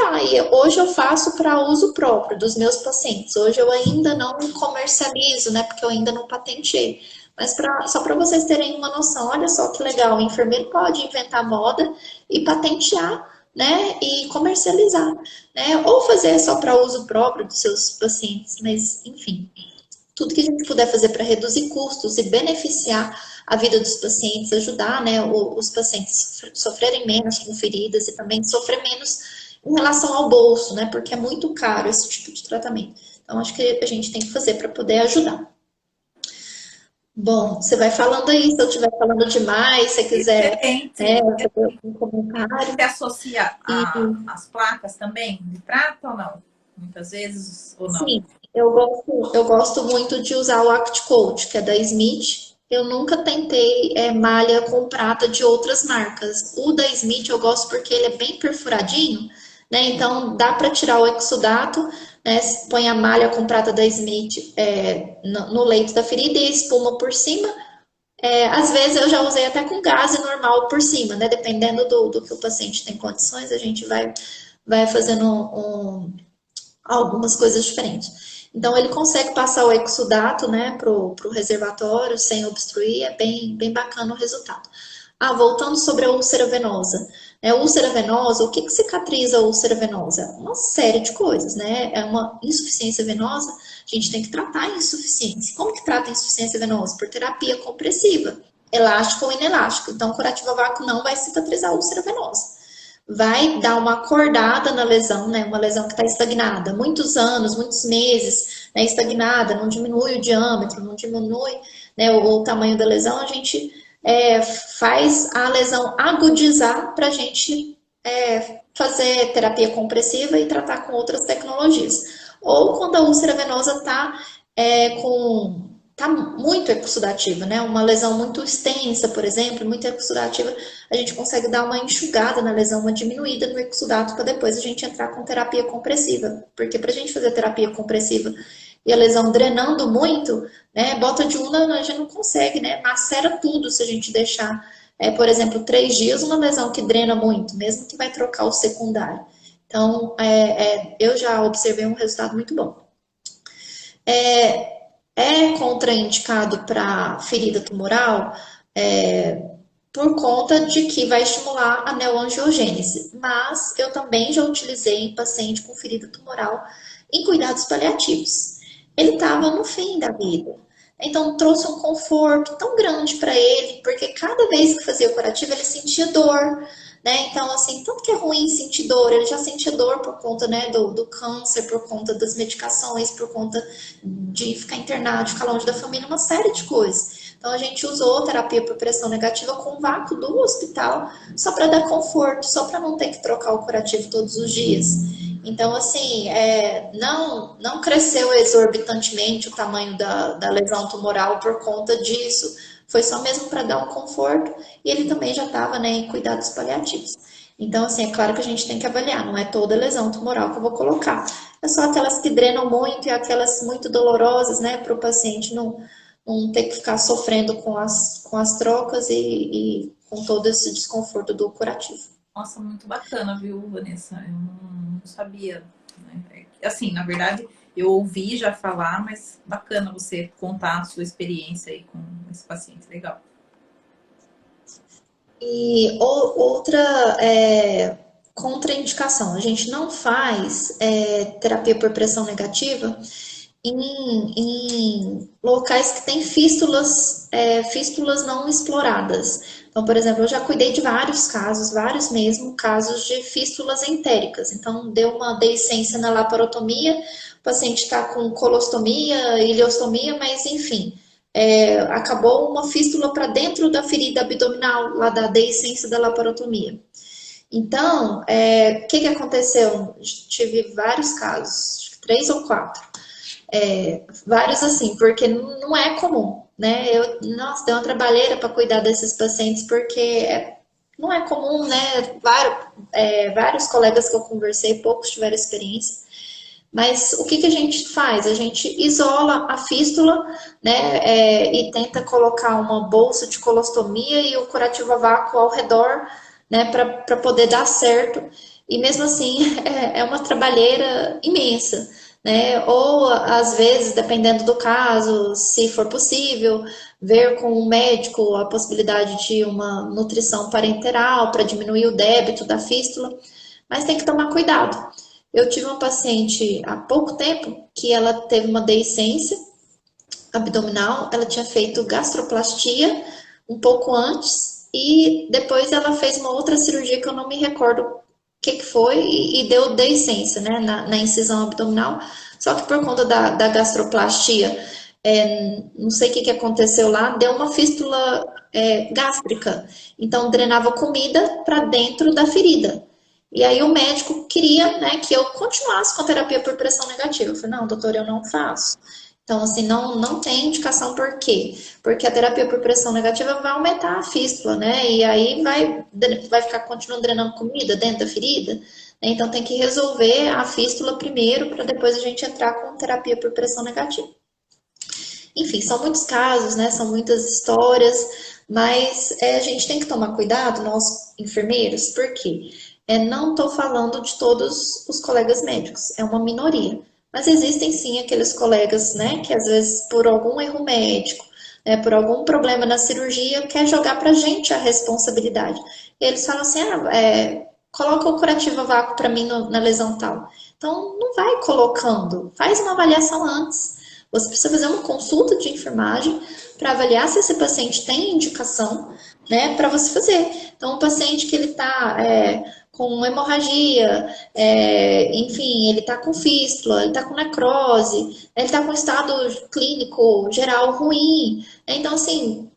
hoje eu faço para uso próprio dos meus pacientes. Hoje eu ainda não comercializo, né, porque eu ainda não patentei. Mas só para vocês terem uma noção, olha só que legal, o enfermeiro pode inventar moda e patentear, né, e comercializar, né, ou fazer só para uso próprio dos seus pacientes, mas enfim, tudo que a gente puder fazer para reduzir custos e beneficiar a vida dos pacientes, ajudar, né, os pacientes sofrerem menos com feridas e também sofrer menos em relação ao bolso, né, porque é muito caro esse tipo de tratamento. Então, acho que a gente tem que fazer para poder ajudar. Bom, você vai falando aí, se eu estiver falando demais, se você quiser fazer um comentário. Você associa as placas também de prata ou não? Muitas vezes ou não? Sim, eu gosto muito de usar o ActCoat, que é da Smith. Eu nunca tentei malha com prata de outras marcas. O da Smith eu gosto porque ele é bem perfuradinho, né? Então dá para tirar o exudato, né? Põe a malha com prata da Smith no leito da ferida e espuma por cima. Às vezes eu já usei até com gaze normal por cima, né? Dependendo do que o paciente tem condições, a gente vai fazendo algumas coisas diferentes. Então, ele consegue passar o exudato, né, pro reservatório sem obstruir, é bem bacana o resultado. Ah, voltando sobre a úlcera venosa. Úlcera venosa, o que que cicatriza a úlcera venosa? Uma série de coisas, né? É uma insuficiência venosa, a gente tem que tratar a insuficiência. Como que trata a insuficiência venosa? Por terapia compressiva, elástica ou inelástico. Então, curativa vácuo não vai cicatrizar a úlcera venosa. Vai dar uma acordada na lesão, né? Uma lesão que está estagnada, muitos anos, muitos meses, né? Estagnada, não diminui o diâmetro, não diminui, né, o tamanho da lesão, a gente faz a lesão agudizar para a gente fazer terapia compressiva e tratar com outras tecnologias. Ou quando a úlcera venosa está tá muito exudativa, né? Uma lesão muito extensa, por exemplo, muito exudativa, a gente consegue dar uma enxugada na lesão, uma diminuída no exudato para depois a gente entrar com terapia compressiva. Porque para a gente fazer terapia compressiva e a lesão drenando muito, né? Bota de una a gente não consegue, né? Macera tudo se a gente deixar, por exemplo, 3 dias, uma lesão que drena muito, mesmo que vai trocar o secundário. Então, eu já observei um resultado muito bom. É contraindicado para ferida tumoral por conta de que vai estimular a neoangiogênese, mas eu também já utilizei em paciente com ferida tumoral em cuidados paliativos. Ele estava no fim da vida, então trouxe um conforto tão grande para ele, porque cada vez que fazia o curativo ele sentia dor, né? Então, assim, tanto que é ruim sentir dor, ele já sentia dor por conta, né, do câncer, por conta das medicações, por conta de ficar internado, de ficar longe da família, uma série de coisas. Então, a gente usou terapia por pressão negativa com vácuo do hospital, só para dar conforto, só para não ter que trocar o curativo todos os dias. Então, assim, não cresceu exorbitantemente o tamanho da lesão tumoral por conta disso. Foi só mesmo para dar um conforto e ele também já estava, né, em cuidados paliativos. Então, assim, é claro que a gente tem que avaliar, não é toda lesão tumoral que eu vou colocar. É só aquelas que drenam muito e aquelas muito dolorosas, né, para o paciente não ter que ficar sofrendo com as trocas e com todo esse desconforto do curativo. Nossa, muito bacana, viu, Vanessa? Eu não sabia, né? Assim, na verdade, eu ouvi já falar, mas bacana você contar a sua experiência aí com esse paciente. Legal. E outra contraindicação, a gente não faz terapia por pressão negativa em locais que têm fístulas não exploradas. Então, por exemplo, eu já cuidei de vários casos, vários mesmo, casos de fístulas entéricas. Então, deu uma deiscência na laparotomia, o paciente está com colostomia, ileostomia, mas enfim, acabou uma fístula para dentro da ferida abdominal, lá da deiscência da laparotomia. Então, o que aconteceu? Tive vários casos, 3 ou 4. Vários assim, porque não é comum, né? Nossa, deu uma trabalheira para cuidar desses pacientes, porque não é comum, né? Vários colegas que eu conversei, poucos tiveram experiência. Mas o que a gente faz? A gente isola a fístula, né? E tenta colocar uma bolsa de colostomia e o curativo a vácuo ao redor, né? Para poder dar certo. E mesmo assim, é uma trabalheira imensa, né? Ou às vezes, dependendo do caso, se for possível, ver com o médico a possibilidade de uma nutrição parenteral para diminuir o débito da fístula, mas tem que tomar cuidado. Eu tive uma paciente há pouco tempo que ela teve uma deiscência abdominal, ela tinha feito gastroplastia um pouco antes e depois ela fez uma outra cirurgia que eu não me recordo o que foi e deu deiscência, né, na incisão abdominal. Só que por conta da gastroplastia, não sei o que aconteceu lá, deu uma fístula gástrica. Então drenava comida para dentro da ferida. E aí o médico queria, né, que eu continuasse com a terapia por pressão negativa. Eu falei, não, doutor, eu não faço. Então, assim, não tem indicação por quê? Porque a terapia por pressão negativa vai aumentar a fístula, né? E aí vai ficar continuando drenando comida dentro da ferida. Né? Então, tem que resolver a fístula primeiro, para depois a gente entrar com terapia por pressão negativa. Enfim, são muitos casos, né? São muitas histórias, mas a gente tem que tomar cuidado, nós enfermeiros, porque não estou falando de todos os colegas médicos, é uma minoria. Mas existem sim aqueles colegas, né, que às vezes por algum erro médico, por algum problema na cirurgia, quer jogar pra gente a responsabilidade. E eles falam assim, coloca o curativo a vácuo para mim na lesão tal. Então, não vai colocando, faz uma avaliação antes. Você precisa fazer uma consulta de enfermagem para avaliar se esse paciente tem indicação, né, para você fazer. Então, um paciente que ele está com hemorragia, enfim, ele está com fístula, ele está com necrose, ele está com estado clínico geral ruim. Então, assim,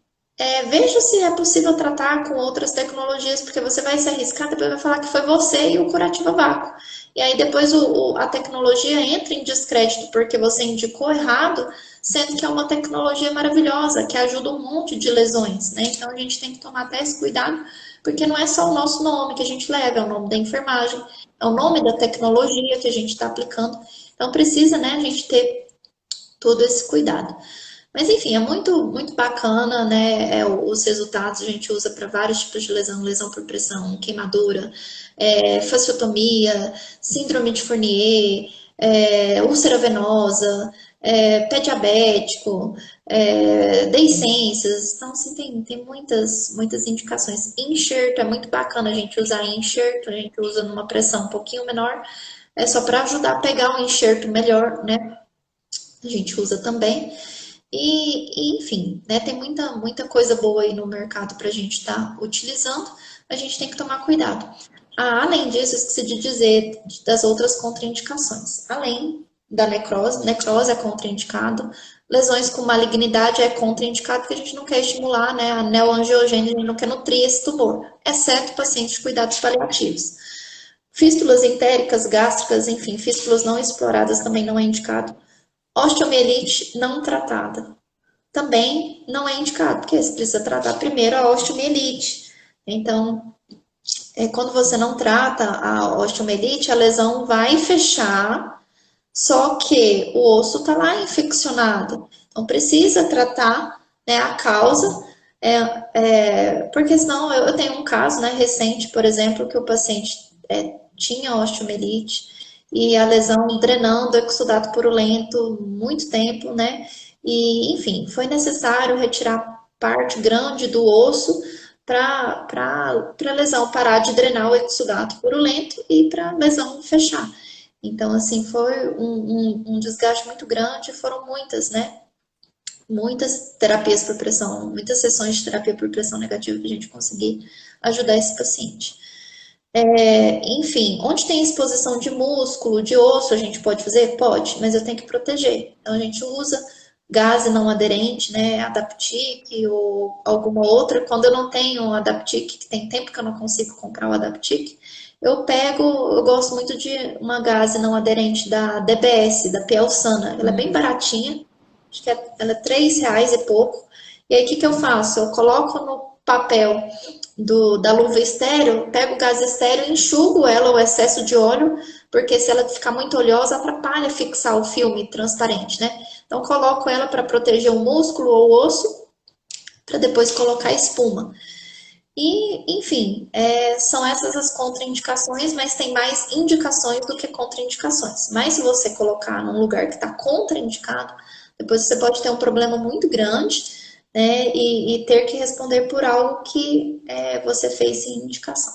veja se é possível tratar com outras tecnologias, porque você vai se arriscar, depois vai falar que foi você e o curativo a vácuo. E aí depois a tecnologia entra em descrédito porque você indicou errado, sendo que é uma tecnologia maravilhosa, que ajuda um monte de lesões, né? Então a gente tem que tomar até esse cuidado, porque não é só o nosso nome que a gente leva, é o nome da enfermagem, é o nome da tecnologia que a gente está aplicando. Então precisa, né, a gente ter todo esse cuidado. Mas enfim, é muito, muito bacana, né? Os resultados a gente usa para vários tipos de lesão, lesão por pressão, queimadura, fasciotomia, síndrome de Fournier, úlcera venosa, pé diabético, deiscências. Então, assim, tem muitas, muitas indicações. Enxerto, é muito bacana a gente usar enxerto, a gente usa numa pressão um pouquinho menor, é só para ajudar a pegar um enxerto melhor, né? A gente usa também. Enfim, né, tem muita coisa boa aí no mercado para a gente estar utilizando, a gente tem que tomar cuidado. Além disso, esqueci de dizer das outras contraindicações. Além da necrose é contraindicado, lesões com malignidade é contraindicado, porque a gente não quer estimular, né, a neoangiogênese, a gente não quer nutrir esse tumor, exceto pacientes de cuidados paliativos. Fístulas entéricas, gástricas, enfim, fístulas não exploradas também não é indicado. Osteomielite não tratada também não é indicado, porque você precisa tratar primeiro a osteomielite. Então, quando você não trata a osteomielite, a lesão vai fechar, só que o osso está lá infeccionado. Então, precisa tratar, né, a causa, porque senão eu tenho um caso, né, recente, por exemplo, que o paciente tinha osteomielite e a lesão drenando exudato purulento muito tempo, né? E, enfim, foi necessário retirar parte grande do osso para a lesão parar de drenar o exudato purulento e para a lesão fechar. Então, assim, foi um desgaste muito grande, foram muitas, né? Muitas terapias por pressão, muitas sessões de terapia por pressão negativa para a gente conseguir ajudar esse paciente. Enfim, onde tem exposição de músculo, de osso, a gente pode fazer? Pode, mas eu tenho que proteger. Então, a gente usa gase não aderente, né, Adaptic ou alguma outra. Quando eu não tenho Adaptic, que tem tempo que eu não consigo comprar o Adaptic, eu gosto muito de uma gase não aderente da DBS, da Pielsana. Ela é bem baratinha, acho que ela é R$3 e pouco. E aí, o que eu faço? Eu coloco no papel da luva estéreo, pego o gás estéreo, enxugo ela, o excesso de óleo, porque se ela ficar muito oleosa, atrapalha fixar o filme transparente, né? Então, coloco ela para proteger o músculo ou o osso, para depois colocar espuma. E, enfim, são essas as contraindicações, mas tem mais indicações do que contraindicações. Mas se você colocar num lugar que está contraindicado, depois você pode ter um problema muito grande, né, e ter que responder por algo que você fez sem indicação.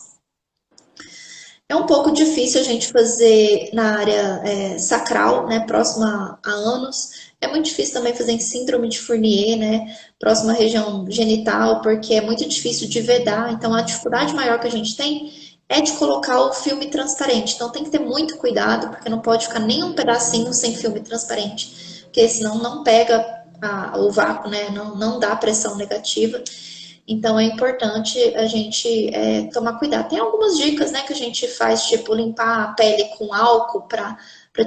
É um pouco difícil a gente fazer na área sacral, né, próxima a ânus. É muito difícil também fazer em síndrome de Fournier, né, próxima à região genital, porque é muito difícil de vedar. Então, a dificuldade maior que a gente tem é de colocar o filme transparente. Então, tem que ter muito cuidado, porque não pode ficar nem um pedacinho sem filme transparente, porque senão não pega o vácuo, né, não dá pressão negativa. Então, é importante a gente tomar cuidado. Tem algumas dicas, né, que a gente faz, tipo limpar a pele com álcool para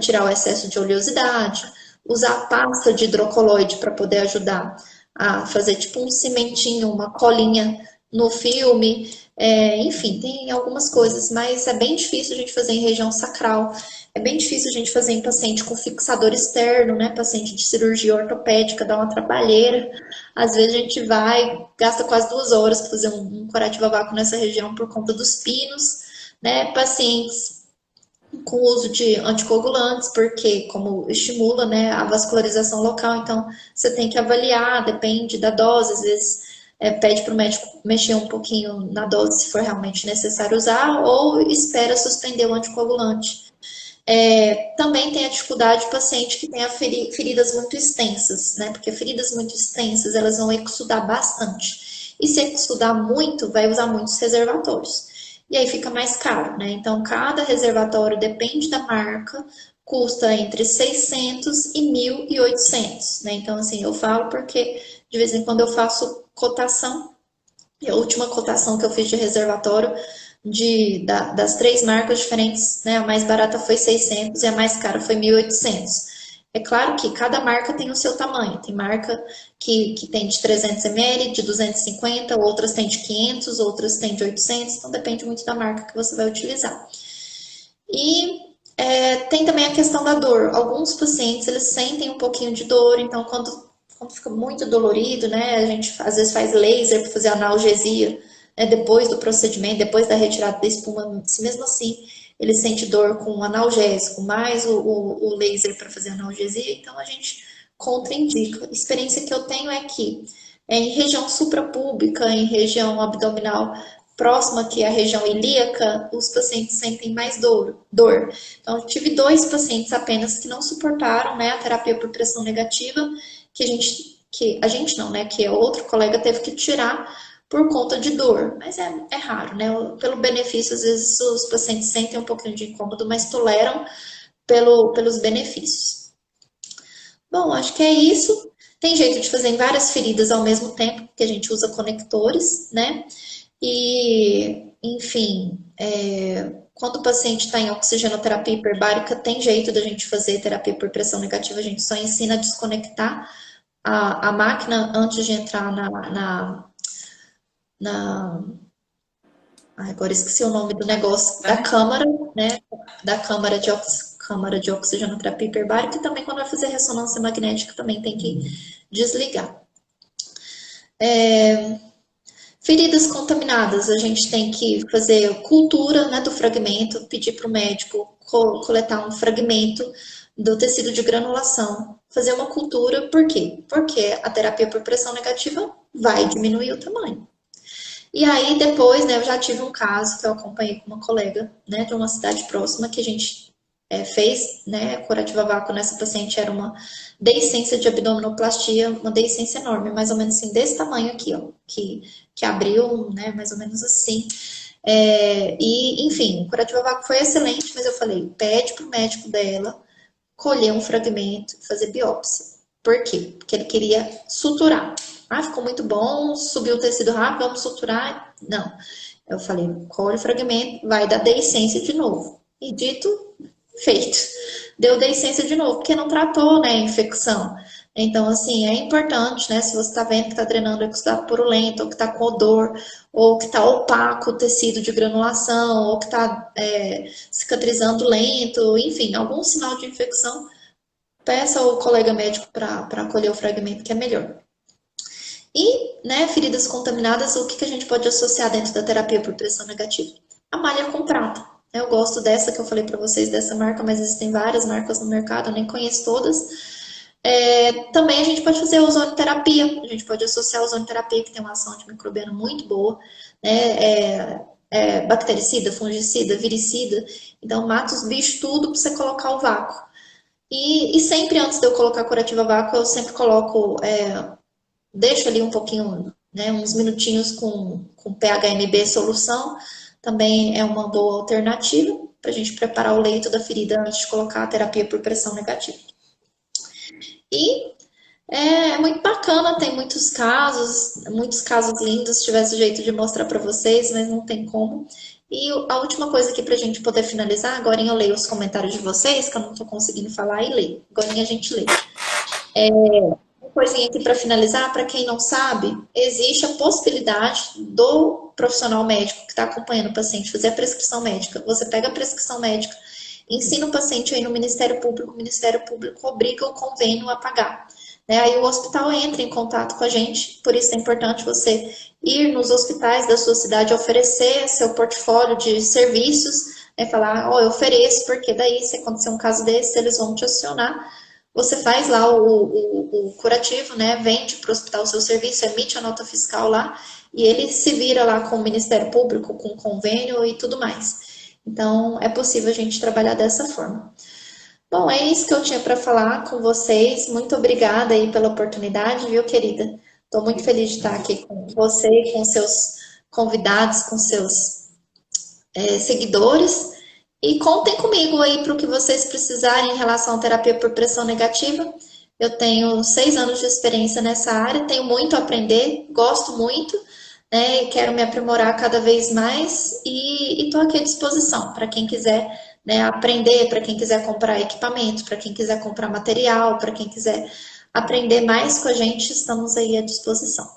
tirar o excesso de oleosidade, usar pasta de hidrocoloide para poder ajudar a fazer tipo um cimentinho, uma colinha no filme. Enfim, tem algumas coisas, mas é bem difícil a gente fazer em região sacral. É bem difícil a gente fazer em paciente com fixador externo, né? Paciente de cirurgia ortopédica, dá uma trabalheira. Às vezes a gente gasta quase 2 horas para fazer um curativo a vácuo nessa região por conta dos pinos, né? Pacientes com o uso de anticoagulantes, porque como estimula, né, a vascularização local, então você tem que avaliar, depende da dose, às vezes pede para o médico mexer um pouquinho na dose se for realmente necessário usar, ou espera suspender o anticoagulante. Também tem a dificuldade do paciente que tenha feridas muito extensas, né? Porque feridas muito extensas, elas vão exudar bastante. E se exudar muito, vai usar muitos reservatórios. E aí fica mais caro, né? Então, cada reservatório, depende da marca, custa entre 600 e 1.800, né? Então, assim, eu falo porque de vez em quando eu faço cotação. E a última cotação que eu fiz de reservatório das 3 marcas diferentes, né, a mais barata foi 600 e a mais cara foi 1.800. É claro que cada marca tem o seu tamanho. Tem marca que tem de 300 ml, de 250, outras tem de 500, outras tem de 800. Então depende muito da marca que você vai utilizar. E tem também a questão da dor. Alguns pacientes eles sentem um pouquinho de dor, então quando fica muito dolorido, né, a gente às vezes faz laser para fazer analgesia, né, depois do procedimento, depois da retirada da espuma, se mesmo assim ele sente dor com analgésico, mais o laser para fazer analgesia, então a gente contraindica. A experiência que eu tenho é que em região suprapúbica, em região abdominal próxima que é a região ilíaca, os pacientes sentem mais dor. Então, eu tive 2 pacientes apenas que não suportaram, né, a terapia por pressão negativa, que a gente não, né, que outro colega teve que tirar por conta de dor, mas é raro, né, pelo benefício, às vezes os pacientes sentem um pouquinho de incômodo, mas toleram pelos benefícios. Bom, acho que é isso. Tem jeito de fazer em várias feridas ao mesmo tempo, que a gente usa conectores, né, e, enfim, quando o paciente está em oxigenoterapia hiperbárica, tem jeito da gente fazer terapia por pressão negativa, a gente só ensina a desconectar a máquina antes de entrar agora esqueci o nome do negócio, da câmara, né? Da câmara de oxigenoterapia hiperbárica, e também quando vai fazer ressonância magnética também tem que desligar. Feridas contaminadas, a gente tem que fazer cultura, né, do fragmento, pedir para o médico coletar um fragmento do tecido de granulação, fazer uma cultura, por quê? Porque a terapia por pressão negativa vai diminuir o tamanho. E aí depois, né, eu já tive um caso que eu acompanhei com uma colega, né, de uma cidade próxima, que a gente fez, né, curativa vácuo nessa paciente, era uma deiscência de abdominoplastia, uma deiscência enorme, mais ou menos assim, desse tamanho aqui, ó, que abriu, né, mais ou menos assim. E, enfim, o curativo vácuo foi excelente, mas eu falei, pede pro médico dela colher um fragmento e fazer biópsia. Por quê? Porque ele queria suturar. Ah, ficou muito bom, subiu o tecido rápido, vamos suturar? Não. Eu falei, colhe o fragmento, vai dar deiscência de novo. E dito, feito. Deu deiscência de novo, porque não tratou, né, a infecção. Então, assim, é importante, né, se você está vendo que está drenando exudato purulento, ou que está com odor, ou que está opaco o tecido de granulação, ou que está cicatrizando lento, enfim, algum sinal de infecção, peça ao colega médico para colher o fragmento, que é melhor. E, né, feridas contaminadas, o que a gente pode associar dentro da terapia por pressão negativa? A malha com prata. Eu gosto dessa que eu falei para vocês, dessa marca, mas existem várias marcas no mercado, eu nem conheço todas. Também a gente pode fazer a ozonoterapia, a gente pode associar a ozonoterapia, que tem uma ação antimicrobiana muito boa, né? Bactericida, fungicida, viricida, então mata os bichos tudo para você colocar o vácuo. E sempre antes de eu colocar a curativa vácuo, eu sempre coloco, deixo ali um pouquinho, né, uns minutinhos com PHMB solução, também é uma boa alternativa para a gente preparar o leito da ferida antes de colocar a terapia por pressão negativa. E é muito bacana, tem muitos casos lindos, se tivesse jeito de mostrar para vocês, mas não tem como. E a última coisa aqui para a gente poder finalizar, agora eu leio os comentários de vocês, que eu não estou conseguindo falar, e leio. Agora a gente lê. Uma coisinha aqui para finalizar, para quem não sabe, existe a possibilidade do profissional médico que está acompanhando o paciente fazer a prescrição médica. Você pega a prescrição médica, ensina o paciente aí no Ministério Público, o Ministério Público obriga o convênio a pagar. Aí o hospital entra em contato com a gente, por isso é importante você ir nos hospitais da sua cidade, oferecer seu portfólio de serviços, né? Falar, ó, eu ofereço, porque daí, se acontecer um caso desse, eles vão te acionar. Você faz lá o curativo, né? Vende para o hospital o seu serviço, emite a nota fiscal lá, e ele se vira lá com o Ministério Público, com convênio e tudo mais. Então, é possível a gente trabalhar dessa forma. Bom, é isso que eu tinha para falar com vocês. Muito obrigada aí pela oportunidade, viu, querida? Estou muito feliz de estar aqui com você, com seus convidados, com seus seguidores. E contem comigo aí para o que vocês precisarem em relação à terapia por pressão negativa. Eu tenho 6 anos de experiência nessa área, tenho muito a aprender, gosto muito, né? E quero me aprimorar cada vez mais e estou aqui à disposição para quem quiser, né, aprender, para quem quiser comprar equipamento, para quem quiser comprar material, para quem quiser aprender mais com a gente, estamos aí à disposição.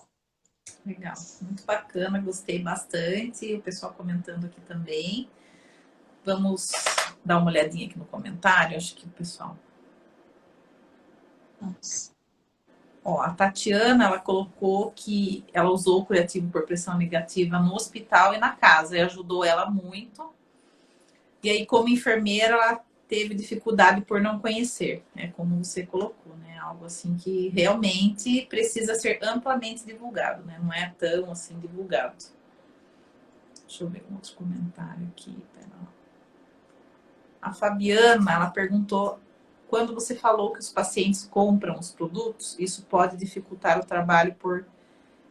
Legal, muito bacana, gostei bastante. O pessoal comentando aqui também. Vamos dar uma olhadinha aqui no comentário, acho que o pessoal... Ó, a Tatiana, ela colocou que ela usou o curativo por pressão negativa no hospital e na casa, e ajudou ela muito. E aí, como enfermeira, ela teve dificuldade por não conhecer, né? Como você colocou, né? Algo assim que realmente precisa ser amplamente divulgado, né? Não é tão assim divulgado. Deixa eu ver um outro comentário aqui. Pera lá. A Fabiana, ela perguntou: quando você falou que os pacientes compram os produtos, isso pode dificultar o trabalho por,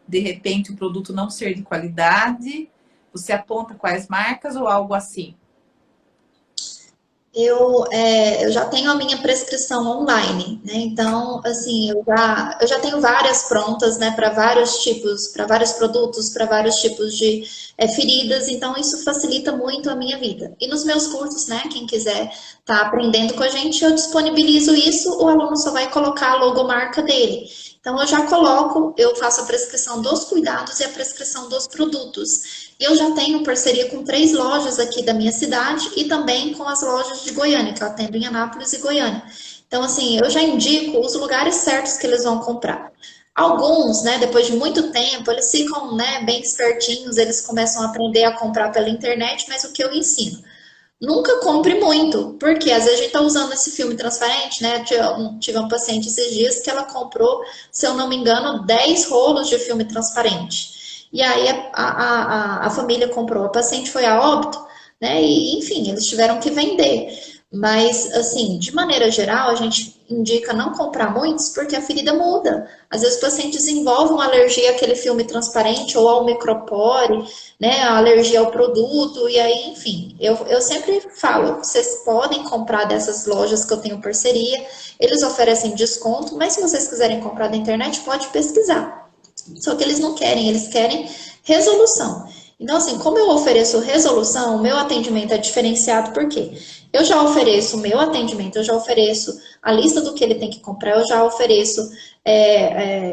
de repente, o produto não ser de qualidade? Você aponta quais marcas ou algo assim? Eu já tenho a minha prescrição online, né? Então, assim, eu já tenho várias prontas, né, para vários tipos, para vários produtos, para vários tipos de feridas, então isso facilita muito a minha vida. E nos meus cursos, né, quem quiser estar aprendendo com a gente, eu disponibilizo isso, o aluno só vai colocar a logomarca dele. Então, eu já coloco, eu faço a prescrição dos cuidados e a prescrição dos produtos. Eu já tenho parceria com 3 lojas aqui da minha cidade e também com as lojas de Goiânia, que eu atendo em Anápolis e Goiânia. Então, assim, eu já indico os lugares certos que eles vão comprar. Alguns, né, depois de muito tempo, eles ficam, né, bem espertinhos, eles começam a aprender a comprar pela internet, mas o que eu ensino? Nunca compre muito, porque às vezes a gente está usando esse filme transparente, né? Tive uma paciente esses dias que ela comprou, se eu não me engano, 10 rolos de filme transparente. E aí a família comprou, a paciente foi a óbito, né? E enfim, eles tiveram que vender. Mas, assim, de maneira geral, a gente indica não comprar muitos porque a ferida muda. Às vezes o paciente desenvolve uma alergia àquele filme transparente ou ao micropore, né, a alergia ao produto, e aí, enfim, eu sempre falo, vocês podem comprar dessas lojas que eu tenho parceria, eles oferecem desconto, mas se vocês quiserem comprar da internet, pode pesquisar. Só que eles não querem, eles querem resolução. Então, assim, como eu ofereço resolução, o meu atendimento é diferenciado, por quê? Eu já ofereço o meu atendimento, eu já ofereço a lista do que ele tem que comprar, eu já ofereço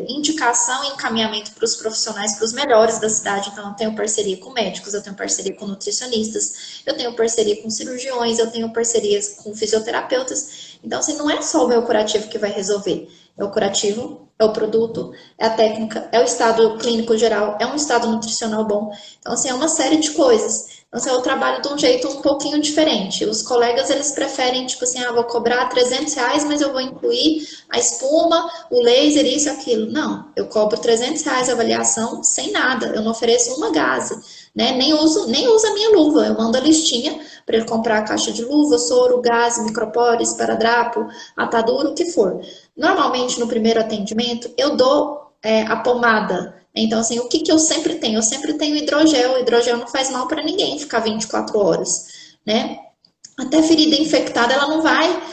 indicação e encaminhamento para os profissionais, para os melhores da cidade. Então, eu tenho parceria com médicos, eu tenho parceria com nutricionistas, eu tenho parceria com cirurgiões, eu tenho parcerias com fisioterapeutas. Então, assim, não é só o meu curativo que vai resolver. É o curativo, é o produto, é a técnica, é o estado clínico geral, é um estado nutricional bom. Então, assim, é uma série de coisas. Então, assim, eu trabalho de um jeito um pouquinho diferente. Os colegas, eles preferem, tipo assim, vou cobrar R$ 300, mas eu vou incluir a espuma, o laser, isso e aquilo. Não, eu cobro R$ 300 a avaliação sem nada. Eu não ofereço uma gase, né? Nem uso a minha luva. Eu mando a listinha para ele comprar a caixa de luva, soro, gás, micropore, esparadrapo, atadura, o que for. Normalmente, no primeiro atendimento, eu dou a pomada. Então, assim, o que eu sempre tenho? Eu sempre tenho hidrogel. O hidrogel não faz mal para ninguém ficar 24 horas, né? Até ferida infectada, ela não vai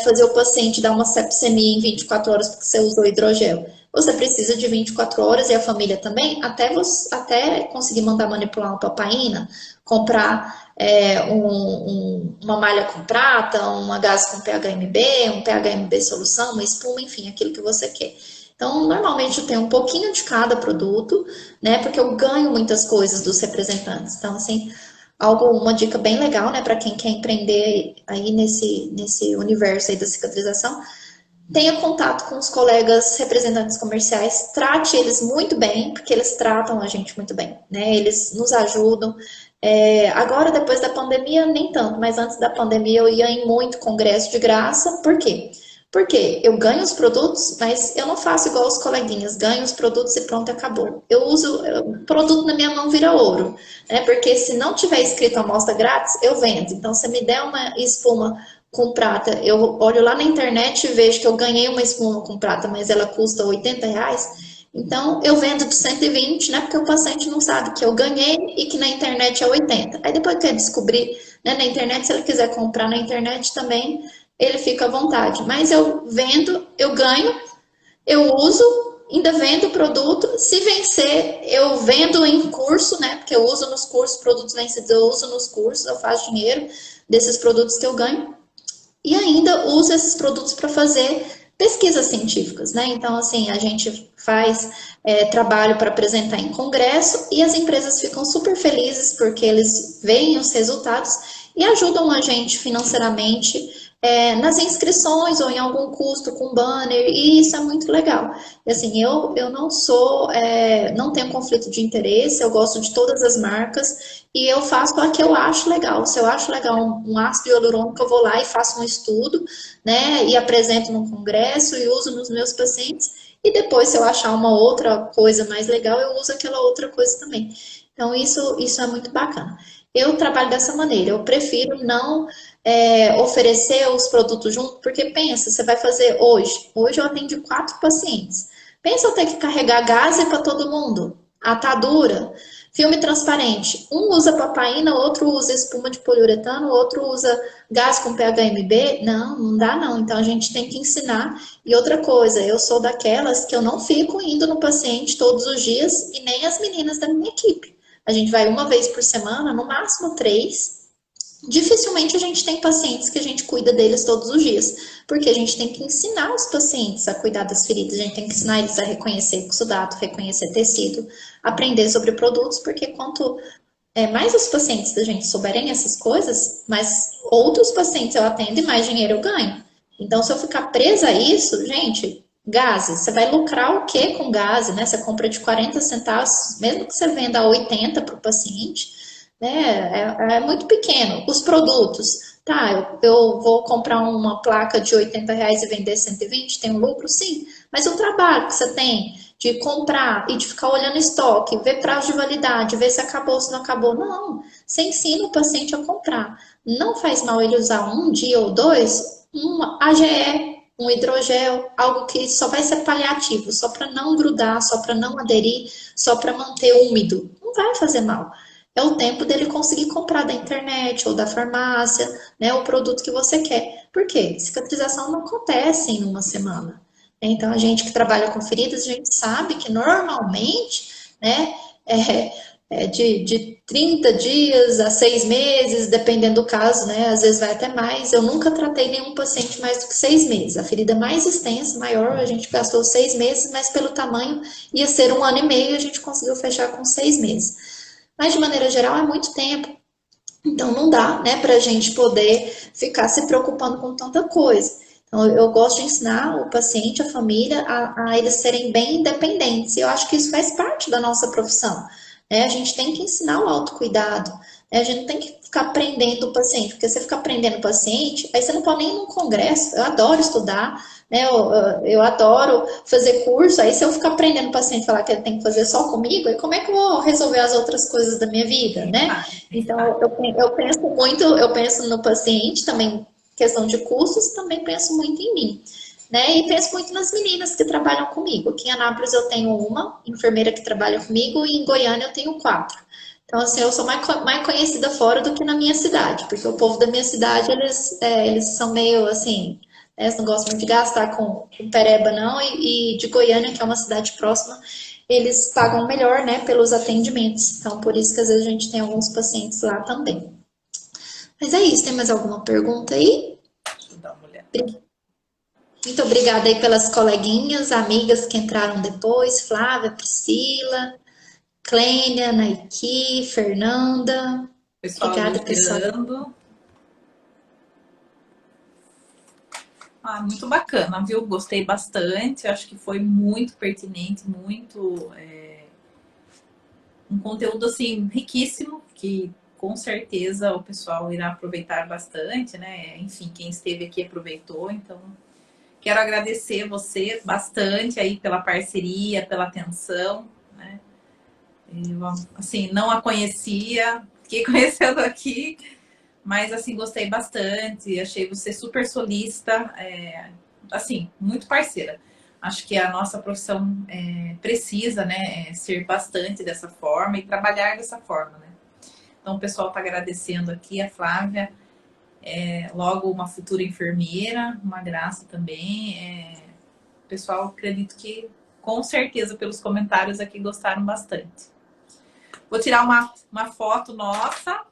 fazer o paciente dar uma sepsemia em 24 horas porque você usou hidrogel. Você precisa de 24 horas e a família também, até conseguir mandar manipular uma papaina, comprar uma malha com prata, uma gás com PHMB, um PHMB solução, uma espuma, enfim, aquilo que você quer. Então, normalmente eu tenho um pouquinho de cada produto, né? Porque eu ganho muitas coisas dos representantes. Então, assim, uma dica bem legal, né, para quem quer empreender aí nesse universo aí da cicatrização, tenha contato com os colegas representantes comerciais, trate eles muito bem, porque eles tratam a gente muito bem, né? Eles nos ajudam, Agora, depois da pandemia, nem tanto, mas antes da pandemia eu ia em muito congresso de graça. Por quê? Porque eu ganho os produtos, mas eu não faço igual os coleguinhas, ganho os produtos e pronto, acabou. Eu uso, o produto na minha mão vira ouro, né? Porque se não tiver escrito amostra grátis, eu vendo. Então, se me der uma espuma com prata, eu olho lá na internet e vejo que eu ganhei uma espuma com prata, mas ela custa R$ 80. Então, eu vendo de 120, né? Porque o paciente não sabe que eu ganhei e que na internet é 80. Aí depois quer descobrir, né, na internet, se ele quiser comprar na internet também, ele fica à vontade. Mas eu vendo, eu ganho, eu uso, ainda vendo o produto. Se vencer, eu vendo em curso, né? Porque eu uso nos cursos, produtos vencidos, eu uso nos cursos, eu faço dinheiro desses produtos que eu ganho. E ainda usa esses produtos para fazer pesquisas científicas, né? Então, assim, a gente faz trabalho para apresentar em congresso e as empresas ficam super felizes porque eles veem os resultados e ajudam a gente financeiramente nas inscrições ou em algum custo com banner, e isso é muito legal. E, assim, eu não sou, não tenho conflito de interesse, eu gosto de todas as marcas e eu faço a que eu acho legal. Se eu acho legal um ácido hialurônico, eu vou lá e faço um estudo, né, e apresento num congresso e uso nos meus pacientes. E depois, se eu achar uma outra coisa mais legal, eu uso aquela outra coisa também. Então, isso é muito bacana. Eu trabalho dessa maneira, eu prefiro não oferecer os produtos junto, porque pensa, você vai fazer hoje eu atendi 4 pacientes. Pensa eu ter que carregar gás para todo mundo, atadura, filme transparente. Um usa papaina, outro usa espuma de poliuretano, outro usa gás com PHMB. Não, não dá não. Então a gente tem que ensinar. E outra coisa, eu sou daquelas que eu não fico indo no paciente todos os dias e nem as meninas da minha equipe. A gente vai uma vez por semana, no máximo 3. Dificilmente a gente tem pacientes que a gente cuida deles todos os dias, porque a gente tem que ensinar os pacientes a cuidar das feridas, a gente tem que ensinar eles a reconhecer exudato, reconhecer tecido, aprender sobre produtos, porque quanto mais os pacientes da gente souberem essas coisas, mais outros pacientes eu atendo e mais dinheiro eu ganho. Então, se eu ficar presa a isso, gente, gases, você vai lucrar o que com gases, né? Você compra de 40 centavos, mesmo que você venda a 80 para o paciente, né? É muito pequeno. Os produtos, tá? Eu vou comprar uma placa de R$ 80 e vender 120, tem um lucro? Sim. Mas o trabalho que você tem de comprar e de ficar olhando estoque, ver prazo de validade, ver se acabou, se não acabou, não. Você ensina o paciente a comprar. Não faz mal ele usar um dia ou dois, um AGE, um hidrogel, algo que só vai ser paliativo, só para não grudar, só para não aderir, só para manter úmido. Não vai fazer mal. É o tempo dele conseguir comprar da internet ou da farmácia, né, o produto que você quer. Por quê? Cicatrização não acontece em uma semana. Então, a gente que trabalha com feridas, a gente sabe que normalmente, né, de 30 dias a 6 meses, dependendo do caso, né, às vezes vai até mais. Eu nunca tratei nenhum paciente mais do que 6 meses. A ferida mais extensa, maior, a gente gastou 6 meses, mas pelo tamanho ia ser 1 ano e meio, a gente conseguiu fechar com 6 meses. Mas, de maneira geral, é muito tempo. Então, não dá, né, para a gente poder ficar se preocupando com tanta coisa. Então, eu gosto de ensinar o paciente, a família, a eles serem bem independentes. E eu acho que isso faz parte da nossa profissão, né? A gente tem que ensinar o autocuidado, né? A gente não tem que ficar prendendo o paciente, porque você ficar prendendo o paciente, aí você não pode nem ir num congresso. Eu adoro estudar, né? Eu adoro fazer curso, aí se eu ficar prendendo o paciente e falar que ele tem que fazer só comigo, aí como é que eu vou resolver as outras coisas da minha vida, né? Então, eu penso muito, eu penso no paciente também, questão de custos, também penso muito em mim, né? E penso muito nas meninas que trabalham comigo. Aqui em Anápolis eu tenho uma enfermeira que trabalha comigo e em Goiânia eu tenho 4. Então, assim, eu sou mais conhecida fora do que na minha cidade, porque o povo da minha cidade, eles são meio, assim, eles não gostam muito de gastar com pereba, não, e de Goiânia, que é uma cidade próxima, eles pagam melhor, né, pelos atendimentos. Então, por isso que às vezes a gente tem alguns pacientes lá também. Mas é isso, tem mais alguma pergunta aí? Deixa eu dar uma olhada. Muito obrigada aí pelas coleguinhas, amigas que entraram depois, Flávia, Priscila, Clênia, Naiki, Fernanda. Pessoal Obrigada, pessoal. elogiando. Muito bacana, viu? Gostei bastante. Acho que foi muito pertinente, muito um conteúdo assim riquíssimo que com certeza o pessoal irá aproveitar bastante, né? Enfim, quem esteve aqui aproveitou, então quero agradecer você bastante aí pela parceria, pela atenção, né? Eu, assim, não a conhecia, fiquei conhecendo aqui, mas, assim, gostei bastante, achei você super solícita, assim, muito parceira. Acho que a nossa profissão precisa, né, ser bastante dessa forma e trabalhar dessa forma, né? Então, o pessoal está agradecendo aqui, a Flávia, logo uma futura enfermeira, uma graça também. Pessoal, acredito que, com certeza, pelos comentários aqui, gostaram bastante. Vou tirar uma foto nossa.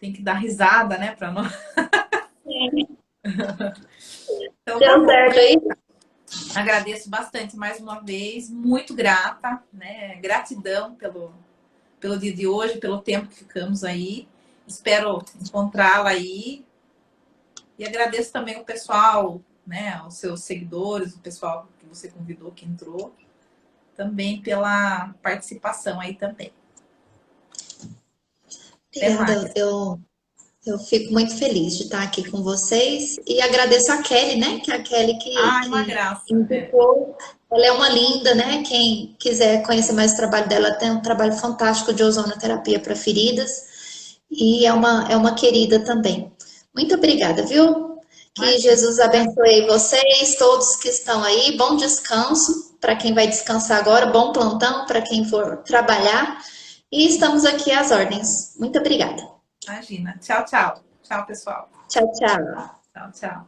Tem que dar risada, né, para não... Então, tá Deu bom. certo aí? Agradeço bastante mais uma vez, muito grata, né? Gratidão pelo dia de hoje, pelo tempo que ficamos aí. Espero encontrá-la aí. E agradeço também o pessoal, né? Os seus seguidores, o pessoal que você convidou, que entrou, também pela participação aí também. Até mais. Obrigada. Eu fico muito feliz de estar aqui com vocês e agradeço a Kelly, né? Que é a Kelly Ai, uma que graça. indicou. Ela é uma linda, né? Quem quiser conhecer mais o trabalho dela, tem um trabalho fantástico de ozonoterapia para feridas e é uma querida também. Muito obrigada, viu? Que Imagina. Jesus abençoe vocês, todos que estão aí. Bom descanso para quem vai descansar agora, bom plantão para quem for trabalhar. E estamos aqui às ordens. Muito obrigada. Imagina. Tchau, tchau. Tchau, pessoal. Tchau, tchau. Tchau, tchau.